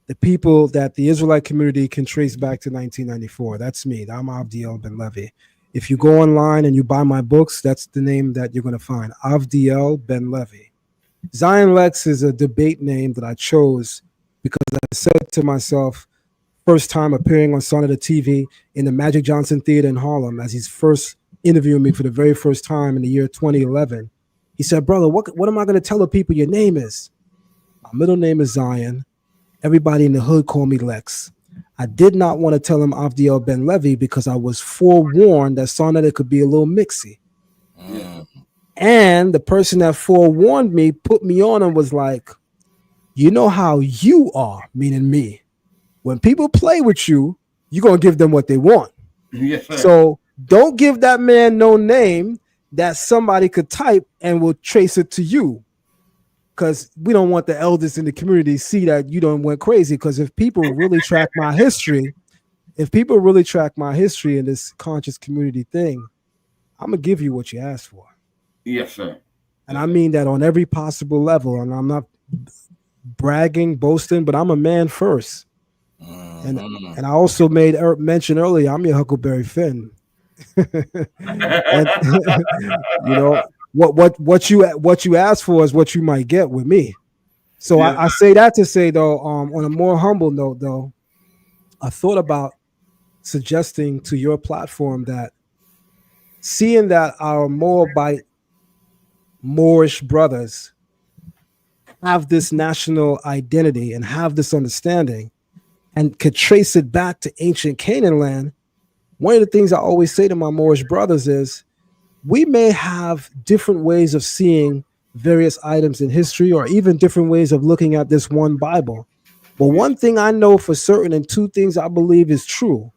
the people that the Israelite community can trace back to 1994. That's me. I'm Avdiel Ben Levi. If you go online and you buy my books, that's the name that you're going to find, Avdiel Ben Levi. Zion Lexx is a debate name that I chose because I said to myself, first time appearing on Son of the TV in the Magic Johnson Theater in Harlem, as he's first interviewing me for the very first time in the year 2011. He said, brother, what am I going to tell the people your name is? My middle name is Zion. Everybody in the hood called me Lex. I did not want to tell him Avdiel Ben Levi because I was forewarned that Sonnet could be a little mixy. Yes, sir. And the person that forewarned me put me on and was like, you know how you are, meaning me. When people play with you, you're going to give them what they want. Yes, sir. So don't give that man no name that somebody could type and will trace it to you. Because we don't want the elders in the community to see that you don't went crazy. Because if people really track my history, in this conscious community thing, I'm gonna give you what you asked for. Yes, sir. And Yes, I sir. mean that on every possible level. And I'm not bragging, boasting, but I'm a man first. And Mhm. and I also made mention earlier, I'm your Huckleberry Finn. And you know what you ask for is what you might get with me. So Yes, I say that to say though, on a more humble note though, I thought about suggesting to your platform that seeing that our Moabite Moorish brothers have this national identity and have this understanding and could trace it back to ancient Canaan land, one of the things I always say to my Moorish brothers is we may have different ways of seeing various items in history or even different ways of looking at this one Bible. But yes, one thing I know for certain and two things I believe is true.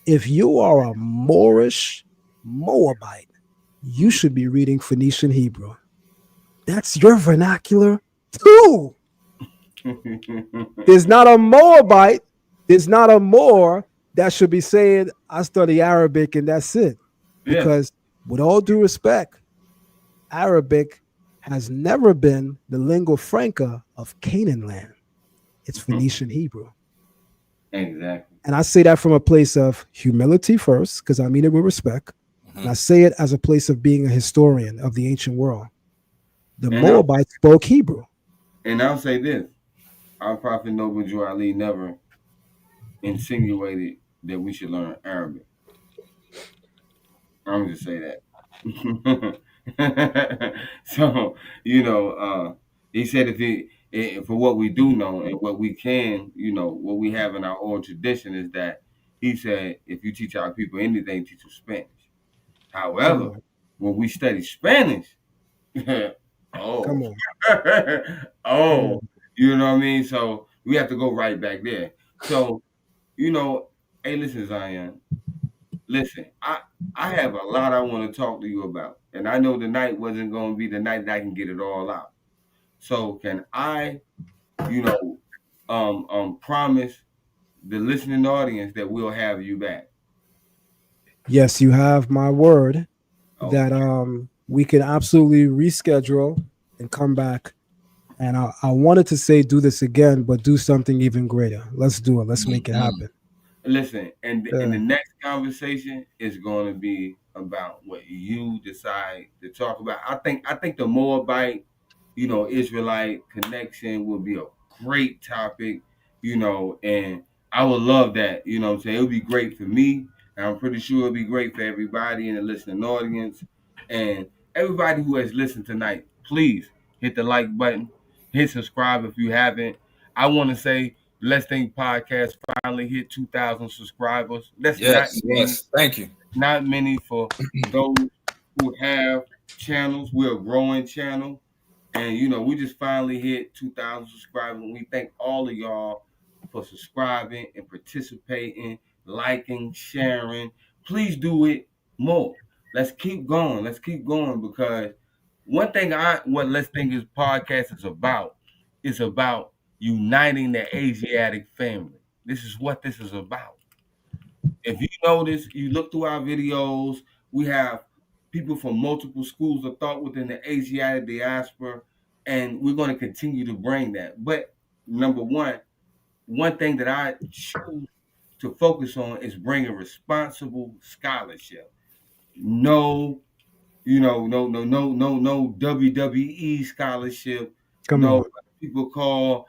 If you are a Moorish Moabite, you should be reading Phoenician Hebrew. That's your vernacular too. There's not a Moabite, there's not a Moor that should be saying, I study Arabic and that's it. yes. Because, with all due respect, Arabic has never been the lingua franca of Canaan land. It's Phoenician Hebrew. Exactly. And I say that from a place of humility first, because I mean it with respect. And I say it as a place of being a historian of the ancient world. The And I'll Moabites spoke Hebrew. and I'll say this: our Prophet Noble Drew Ali never insinuated that we should learn Arabic. I'm just say that. So he said for what we do know and what we can, what we have in our own tradition is that he said if you teach our people anything, teach them Spanish. Come However, on. when we study Spanish, oh, Come on. Come oh, on. you know what I mean? So we have to go right back there. So, you know, hey, listen, Zion, listen, I have a lot I want to talk to you about, and I know tonight wasn't going to be the night that I can get it all out. So, can I, you know, promise the listening audience that we'll have you back? Yes, you have my word that Okay. we can absolutely reschedule and come back. And I wanted to say do this again, but do something even greater. Let's do it. Let's make it Mhm. happen. Listen, and the Uh, next conversation is going to be about what you decide to talk about. I think the Moabite, Israelite connection will be a great topic, and I would love that. What I'm saying? It would be great for me, and I'm pretty sure it'll be great for everybody in the listening audience. And everybody who has listened tonight, please hit the like button, hit subscribe if you haven't. I want to say Let's Think Podcast finally hit 2,000 subscribers. That's not Yes, many, yes. Thank you. not many for those who have channels. We're a growing channel. And we just finally hit 2,000 subscribers. And we thank all of y'all for subscribing and participating, liking, sharing. Please do it more. Let's keep going. Let's keep going, because one thing what Let's Think is podcast is about uniting the Asiatic family. This is what this is about. If you notice, you look through our videos, we have people from multiple schools of thought within the Asiatic diaspora, and we're going to continue to bring that. But number one thing that I choose to focus on is bringing responsible scholarship. No, no WWE scholarship. Come No, on. what people call,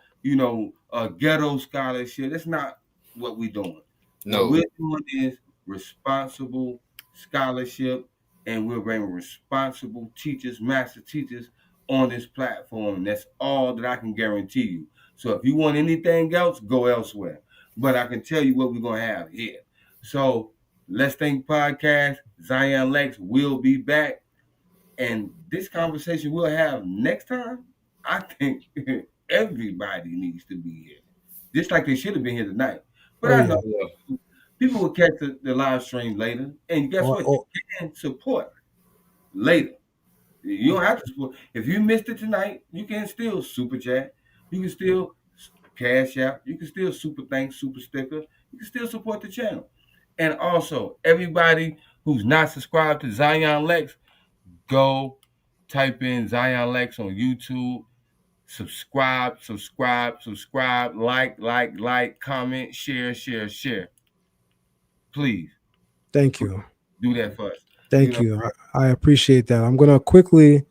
a ghetto scholarship. That's not what we're doing. What No. we're doing is responsible scholarship, and we're bringing responsible teachers, master teachers on this platform. And that's all that I can guarantee you. So if you want anything else, go elsewhere. But I can tell you what we're going to have here. So Let's Think Podcast, Zion Lexx will be back. And this conversation we'll have next time, I think everybody needs to be here. Just like they should have been here tonight. But Oh, I yeah. know people will catch the live stream later. And guess what? You can support later. You don't have to support. If you missed it tonight, you can still super chat. You can still cash out. You can still super thanks, super sticker. You can still support the channel. And also, everybody who's not subscribed to Zion Lexx, go type in Zion Lexx on YouTube. Subscribe, like, comment, share. Please. Thank you. Do that for us. Thank you. I appreciate that. I'm going to quickly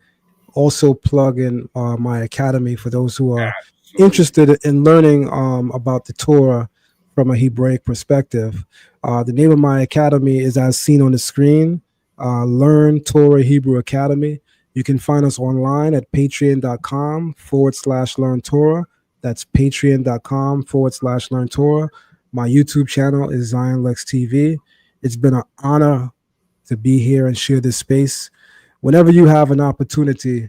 also plug in my academy for those who are interested in learning about the Torah from a Hebraic perspective. The name of my academy is as seen on the screen, Learn Torah Hebrew Academy. You can find us online at patreon.com/learn Torah. That's patreon.com/learn Torah. My YouTube channel is Zion Lexx TV. It's been an honor to be here and share this space. Whenever you have an opportunity,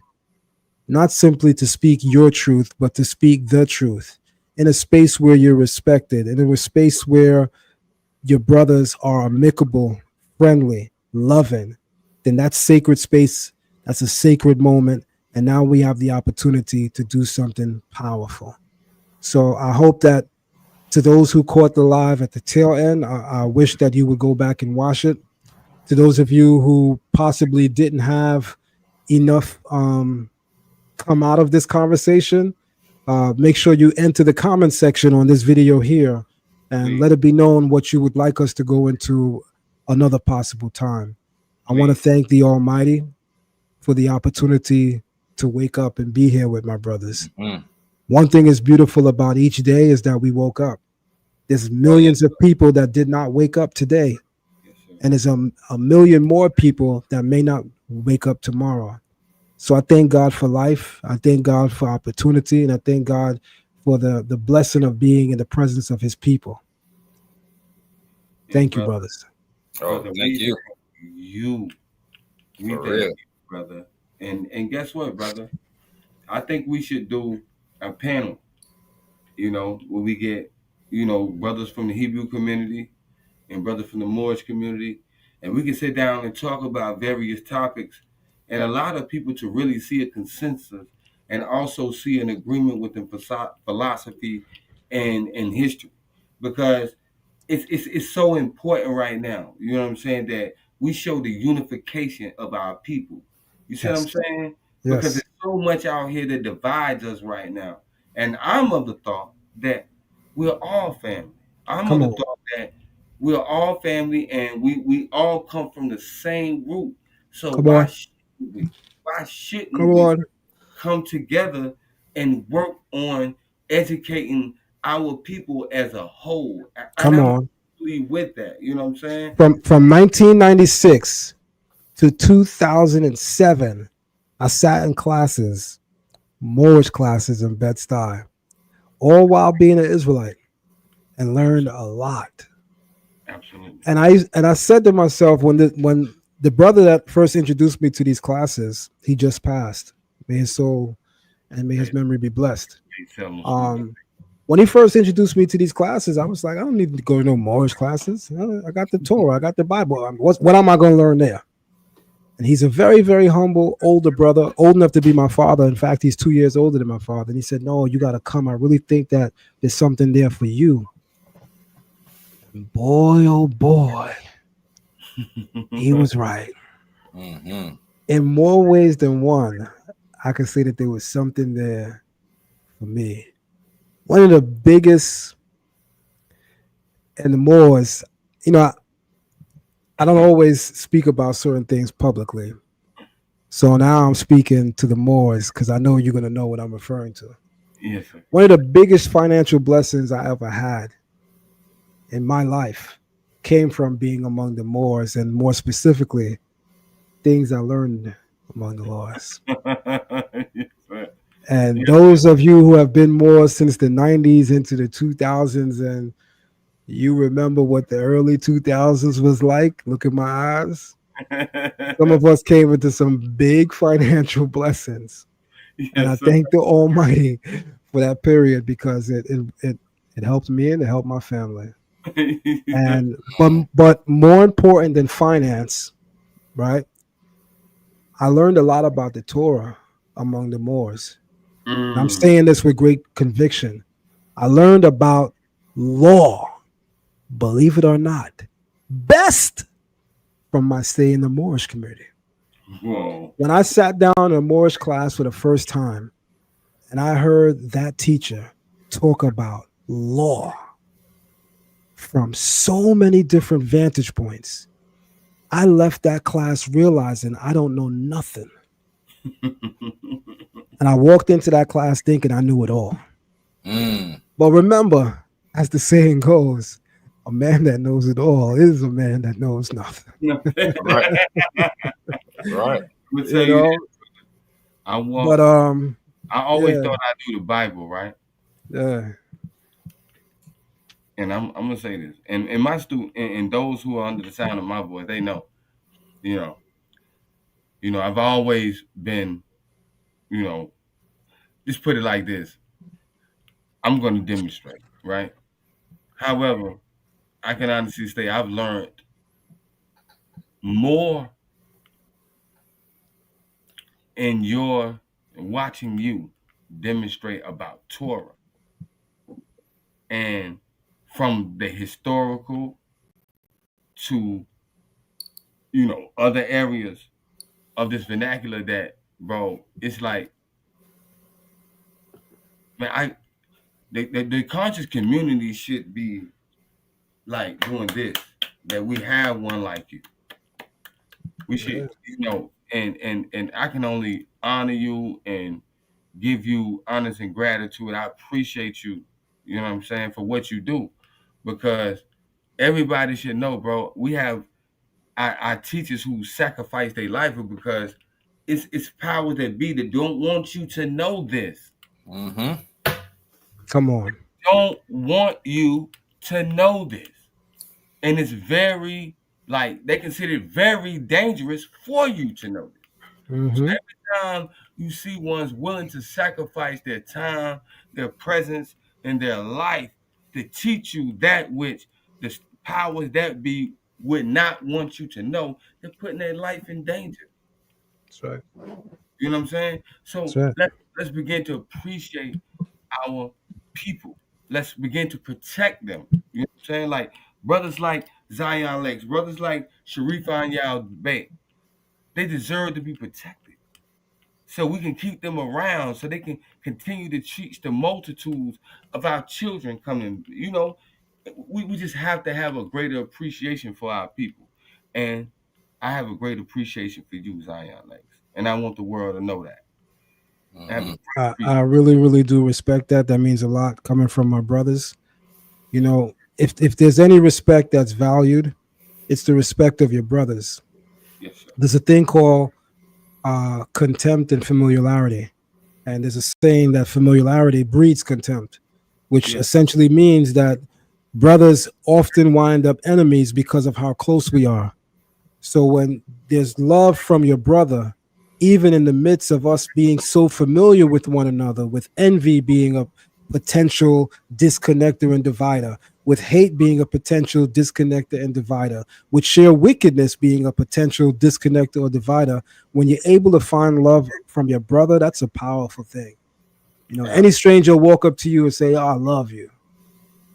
not simply to speak your truth, but to speak the truth in a space where you're respected, and in a space where your brothers are amicable, friendly, loving, then that's sacred space. That's a sacred moment. And now we have the opportunity to do something powerful. So I hope that to those who caught the live at the tail end, I wish that you would go back and watch it. To those of you who possibly didn't have enough come out of this conversation, make sure you enter the comment section on this video here and let it be known what you would like us to go into another possible time. I want to thank the Almighty for the opportunity to wake up and be here with my brothers. One thing is beautiful about each day is that we woke up. There's millions of people that did not wake up today. And there's a million more people that may not wake up tomorrow. So I thank God for life. I thank God for opportunity. And I thank God for the blessing of being in the presence of his people. Thank you, brothers. Oh, thank you. We thank you, brother. And guess what, brother? I think we should do a panel, where we get, brothers from the Hebrew community and brothers from the Moorish community, and we can sit down and talk about various topics and allow the people to really see a consensus and also see an agreement within philosophy and history, because it's so important right now. You know what I'm saying? That we show the unification of our people. You see what I'm saying? Because there's so much out here that divides us right now. And I'm of the thought that we're all family. I'm of the thought that We're all family, and we all come from the same root. So Come on. why Come shouldn't we on. come together and work on educating our people as a whole? And Come I'm on. really with that. You know what I'm saying? From 1996 to 2007, I sat in classes, Moorish classes in Bed-Stuy, all while being an Israelite, and learned a lot. Absolutely. And I said to myself, when the brother that first introduced me to these classes, he just passed. May his soul and may his memory be blessed. When he first introduced me to these classes, I was like, I don't need to go to no Moorish classes. I got the Torah, I got the Bible. What am I going to learn there? And he's a very, very humble older brother, old enough to be my father. In fact, he's 2 years older than my father. And he said, no, you got to come. I really think that there's something there for you. And boy, oh boy, he was right. Mm-hmm. In more ways than one, I could say that there was something there for me. One of the biggest and the Moors, you know, I don't always speak about certain things publicly. So now I'm speaking to the Moors because I know you're going to know what I'm referring to. Yes, sir. One of the biggest financial blessings I ever had in my life came from being among the Moors, and more specifically, things I learned among the Moors. Yes, sir. And those of you who have been Moors since the 90s into the 2000s, and you remember what the early 2000s was like, look at my eyes. Some of us came into some big financial blessings. Yes, And I sir. thank the Almighty for that period because it helped me and it helped my family. And but more important than finance, right? I learned a lot about the Torah among the Moors. And I'm saying this with great conviction. I learned about law, believe it or not, best from my stay in the Moorish community. Whoa. When I sat down in a Moorish class for the first time, and I heard that teacher talk about law from so many different vantage points, I left that class realizing I don't know nothing. And I walked into that class thinking I knew it all. But remember, as the saying goes, a man that knows it all is a man that knows nothing. Right. Right. You know? I always yeah. thought I knew the Bible, right? Yeah. And I'm gonna say this, and my student and those who are under the sound of my voice, they know, you know, I've always been, you know, just put it like this. I'm gonna demonstrate, right? However, I can honestly say I've learned more in watching you demonstrate about Torah and from the historical to other areas of this vernacular that, bro, it's like, man, the conscious community should be like doing this, that we have one like you. We should, and I can only honor you and give you honors and gratitude. I appreciate you, you know what I'm saying, for what you do, because everybody should know, bro. We have our teachers who sacrifice their life because it's powers that be that don't want you to know this. Mm-hmm. Come on. Don't want you to know this. And it's very, like, they consider it very dangerous for you to know this. So Mm-hmm. every time you see ones willing to sacrifice their time, their presence, and their life to teach you that which the powers that be would not want you to know, they're putting their life in danger. That's right. You know what I'm saying? That's So right. let's begin to appreciate our people. Let's begin to protect them. You know what I'm saying? Like brothers like Zion Lexx, brothers like Sharif Anael-Bey, they deserve to be protected. So we can keep them around so they can continue to teach the multitudes of our children coming, we just have to have a greater appreciation for our people. And I have a great appreciation for you, Zion Lexx. And I want the world to know that. I have a great I really, really do respect that. That means a lot coming from my brothers. You know, if there's any respect that's valued, it's the respect of your brothers. Yes, sir. There's a thing called contempt and familiarity. And there's a saying that familiarity breeds contempt, which Yeah. essentially means that brothers often wind up enemies because of how close we are. So when there's love from your brother, even in the midst of us being so familiar with one another, with envy being a potential disconnector and divider, with hate being a potential disconnector and divider, with sheer wickedness being a potential disconnector or divider, when you're able to find love from your brother, that's a powerful thing. You know, any stranger will walk up to you and say, "Oh, I love you."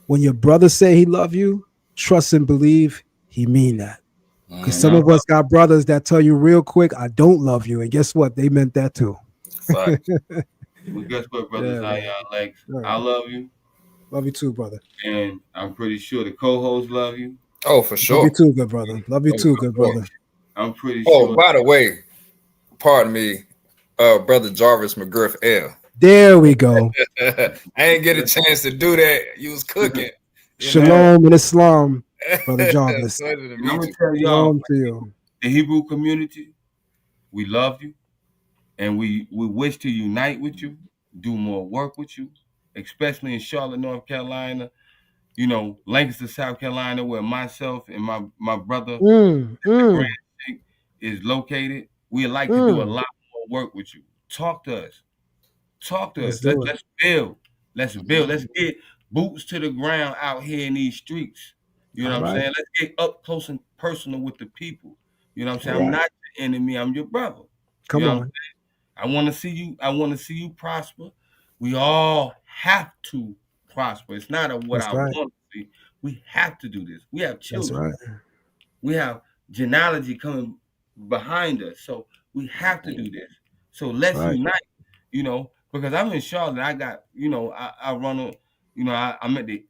When your brother say he love you, trust and believe he mean that. Because some of us got brothers that tell you real quick, "I don't love you," and guess what? They meant that too. Well, guess what, Brother Yeah, Zion man. Lexx? Right. I love you. Love you too, brother. And I'm pretty sure the co-hosts love you. Oh, for Love sure. you too, good brother. Love you too, good brother. I'm pretty Oh, sure. by the way, pardon me, Brother Jarvis McGriff L. There we go. I ain't get a chance to do that. You was cooking. Shalom in Islam, Brother Jarvis. And I'm gonna tell y'all, Shalom to you. the Hebrew community, we love you, and we wish to unite with you, do more work with you, especially in Charlotte, North Carolina. You know, Lancaster, South Carolina, where myself and my brother Grand Sheik is located. We'd like to do a lot more work with you. Talk to us. Talk to Let's us. do it. Let's build. Let's build. Let's get boots to the ground out here in these streets. You know All what I'm right. saying? Let's get up close and personal with the people. You know what I'm saying? All I'm right. not your enemy. I'm your brother. Come You know what I'm on. saying? I want to see you. I want to see you prosper. We all have to prosper. It's not a what That's I right. want to see. We have to do this. We have That's children. right. We have genealogy coming behind us. So we have to do this. So let's Right. unite, you know, because I'm in Charlotte. I got, you know, I run a, you know, I'm at the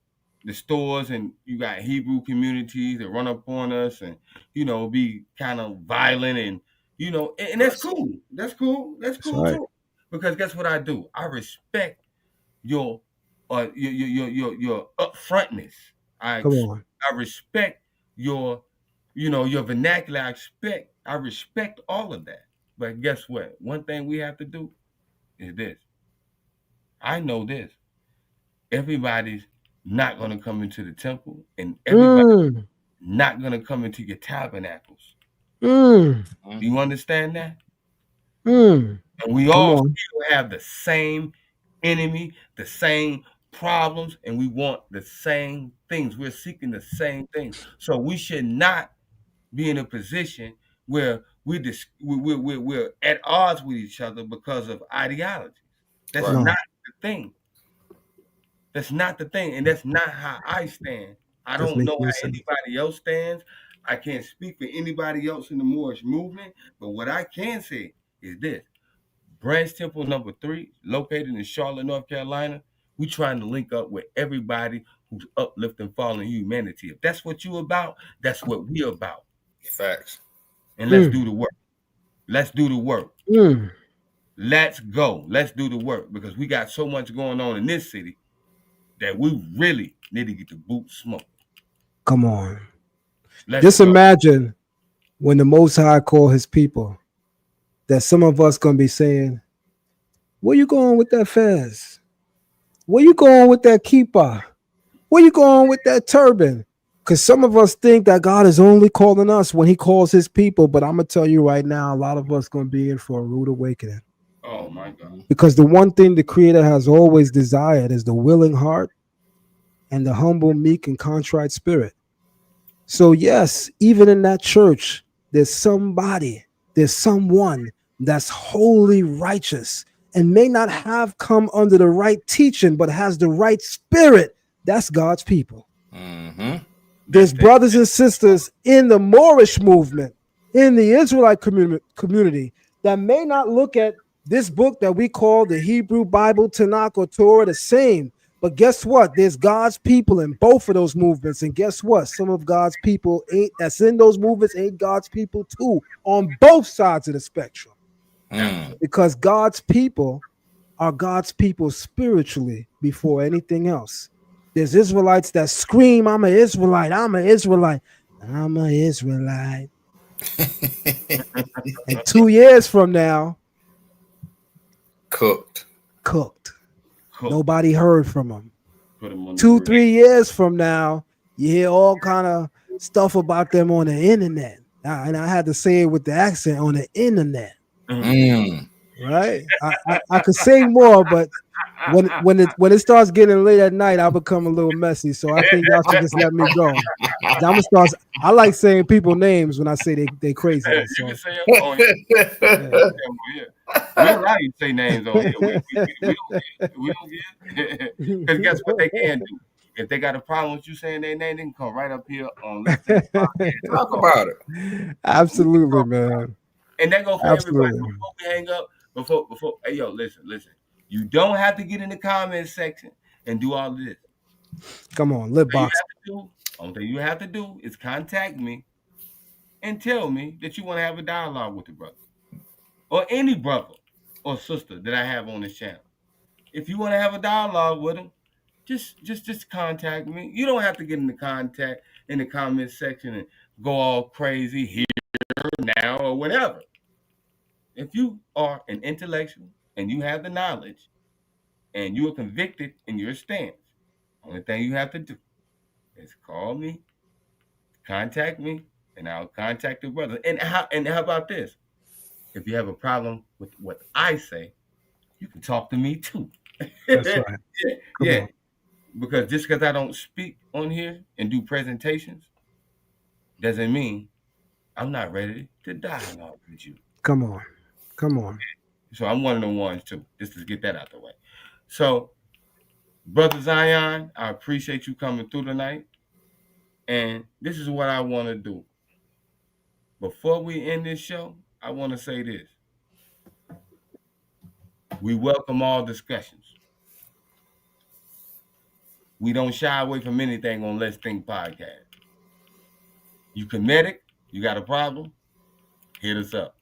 stores and you got Hebrew communities that run up on us and, you know, be kind of violent and, you know, and that's cool. That's cool. That's That's cool right. too. Because guess what I do? I respect your your upfrontness. Come on. I respect your your vernacular. I respect all of that. But guess what? One thing we have to do is this. I know this. Everybody's not gonna come into the temple, and everybody's not gonna come into your tabernacles. Mm. Do you understand that? Mm. And we Come all on. still have the same enemy, the same problems, and we want the same things. We're seeking the same things. So we should not be in a position where we're at odds with each other because of ideology. That's No. not the thing. That's not the thing, and that's not how I stand. I That don't makes know no how sense. anybody else stands. I can't speak for anybody else in the Moorish movement, but what I can say is this. Branch Temple number 3, located in Charlotte, North Carolina. We trying to link up with everybody who's uplifting fallen humanity. If that's what you about, that's what we about. Facts. And let's do the work. Let's do the work. Mm. Let's go. Let's do the work because we got so much going on in this city that we really need to get the boot smoked. Come on. Let's Just go. imagine when the Most High call his people, that some of us gonna be saying, "Where you going with that fez? Where you going with that kippah? Where you going with that turban?" Because some of us think that God is only calling us when he calls his people. But I'm going to tell you right now, a lot of us going to be in for a rude awakening. Oh, my God. Because the one thing the Creator has always desired is the willing heart and the humble, meek, and contrite spirit. So yes, even in that church, there's someone that's wholly righteous and may not have come under the right teaching, but has the right spirit. That's God's people. There's brothers and sisters in the Moorish movement, in the Israelite community that may not look at this book that we call the Hebrew Bible, Tanakh, or Torah the same, But guess what? There's God's people in both of those movements. And guess what? Some of God's people that's in those movements ain't God's people too, on both sides of the spectrum. Because God's people are God's people spiritually before anything else. There's Israelites that scream, I'm an Israelite, I'm an Israelite, I'm an Israelite. And 2 years from now, cooked. Nobody heard from them. 2-3 years from now, you hear all kind of stuff about them on the internet. And I had to say it with the accent, on the internet. Right? I could say more, but when it starts getting late at night, I'll become a little messy. So I think y'all should just let me go. I like saying people names when I say they crazy. So. You can say them on here. We don't allow you to say names on here. We don't get because guess what they can do? If they got a problem with you saying their name, they can come right up here on Let's talk about it. Absolutely, man. And that go for everybody. Before we hang up, before hey yo, listen. You don't have to get in the comment section and do all of this. Come on, lip box. Only thing you have to do is contact me and tell me that you want to have a dialogue with the brother. Or any brother or sister that I have on this channel. If you want to have a dialogue with them, just contact me. You don't have to get in the comment section and go all crazy here, now, or whatever. If you are an intellectual and you have the knowledge and you are convicted in your stance, only thing you have to do is call me, contact me, and I'll contact the brother. And how about this? If you have a problem with what I say, you can talk to me too. That's right. Yeah. Because just because I don't speak on here and do presentations doesn't mean I'm not ready to dialogue with you. Come on. So I'm one of the ones too, just to get that out the way. So, Brother Zion, I appreciate you coming through tonight. And this is what I want to do. Before we end this show, I want to say this. We welcome all discussions. We don't shy away from anything on Let's Think Podcast. You Kemetic, you got a problem? Hit us up.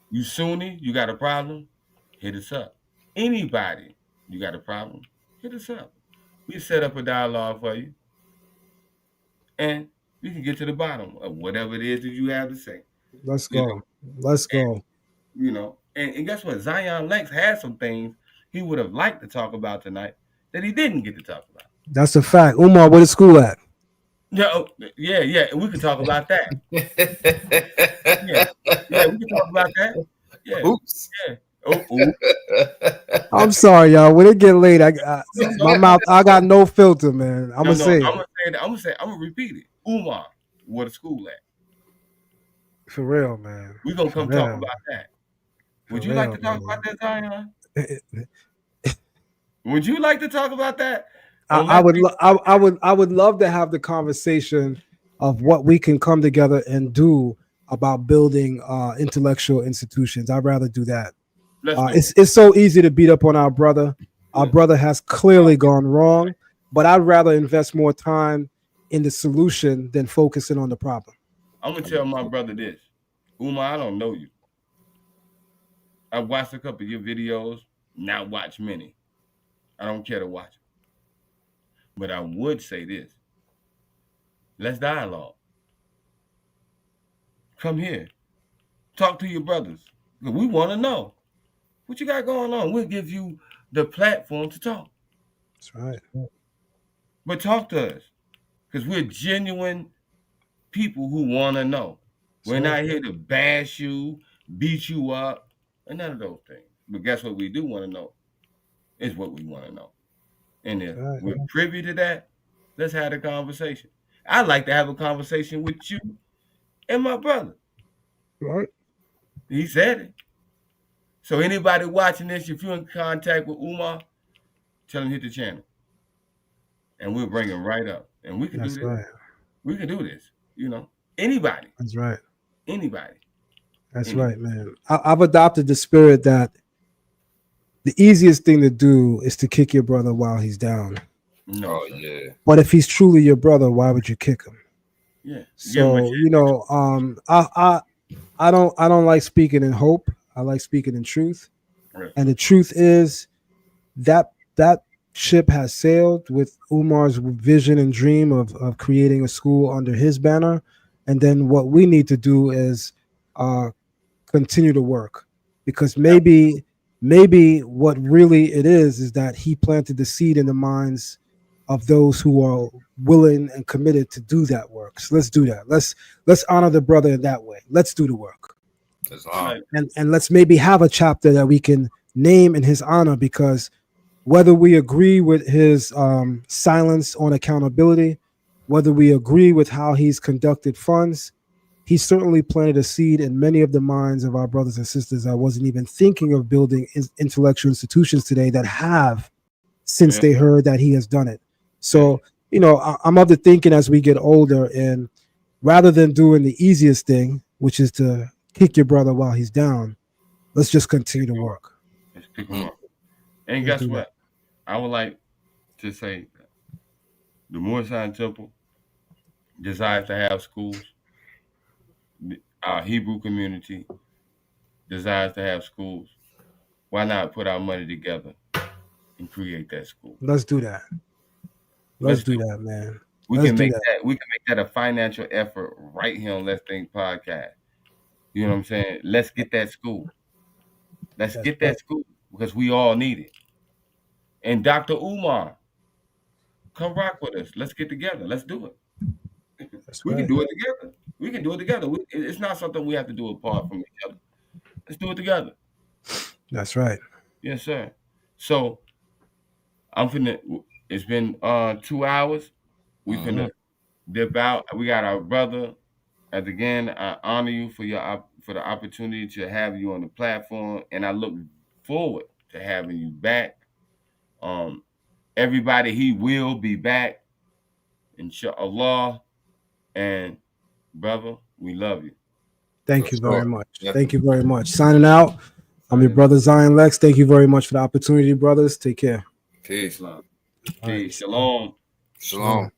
You Sunni, you got a problem? Hit us up. Anybody, you got a problem? Hit us up. We set up a dialogue for you. And we can get to the bottom of whatever it is that you have to say. Let's go. Let's go. You know, and guess what? Zion Lexx had some things he would have liked to talk about tonight that he didn't get to talk about. That's a fact. Umar, where the school at? Yeah, and we can talk about that. Yeah, we can talk about that. Yeah. Oops. Yeah. I'm sorry, y'all. When it get late, my mouth, I got no filter, man. I'm gonna say it. I'm gonna repeat it. Umar, where the school at? For real, man. We're gonna come talk about that. Would you like to talk about that, Zion? Would you like to talk about that? I would love to have the conversation of what we can come together and do about building intellectual institutions. I'd rather do that. It's so easy to beat up on our brother. Our brother has clearly gone wrong, but I'd rather invest more time in the solution than focusing on the problem. I'm gonna tell my brother this. Umar, I don't know you. I watched a couple of your videos, not watch many. I don't care to watch them. But I would say this. Let's dialogue. Come here. Talk to your brothers. We want to know what you got going on. We'll give you the platform to talk. That's right. But talk to us. Because we're genuine people who want to know. We're not here to bash you, beat you up, and none of those things. But guess what we do want to know? Is what we want to know. And if we're privy to that, let's have a conversation. I'd like to have a conversation with you and my brother. Right. He said it. So anybody watching this, if you're in contact with Umar, tell him hit the channel. And we'll bring him right up. And we can do this. Right. We can do this. You know, anybody. That's right. Anybody. That's right, man. I've adopted the spirit that the easiest thing to do is to kick your brother while he's down. No, Oh yeah. But if he's truly your brother, why would you kick him? yeah. So I don't like speaking in hope. I like speaking in truth. Right. And the truth is that ship has sailed with Umar's vision and dream of creating a school under his banner. And then what we need to do is continue to work, because maybe what really it is that he planted the seed in the minds of those who are willing and committed to do that work. So let's do that. Let's honor the brother in that way. Let's do the work. And let's maybe have a chapter that we can name in his honor, because whether we agree with his silence on accountability, whether we agree with how he's conducted funds, he certainly planted a seed in many of the minds of our brothers and sisters that wasn't even thinking of building intellectual institutions today that have, since they heard that he has done it. So, I'm of the thinking as we get older, and rather than doing the easiest thing, which is to kick your brother while he's down, let's just continue to work. Let's pick him up. And guess what? I would like to say the Moorsign Temple desires to have schools. Our Hebrew community desires to have schools. Why not put our money together and create that school? Let's do that. Let's do that, man. We can make that a financial effort right here on Let's Think Podcast. You know what I'm saying? Let's get that school. Let's get that school, because we all need it. And Dr. Umar, come rock with us. Let's get together. Let's do it. We can do it together. We can do it together. It's not something we have to do apart from each other. Let's do it together. That's right. Yes, sir. So it's been 2 hours. We finna dip out. We got our brother. And again, I honor you for the opportunity to have you on the platform, and I look forward to having you back. Everybody, he will be back, inshallah. And brother, we love you. Thank you very much. Thank you very much. Signing out. I'm your brother Zion Lexx. Thank you very much for the opportunity, brothers. Take care. Peace. Peace. Shalom. Shalom.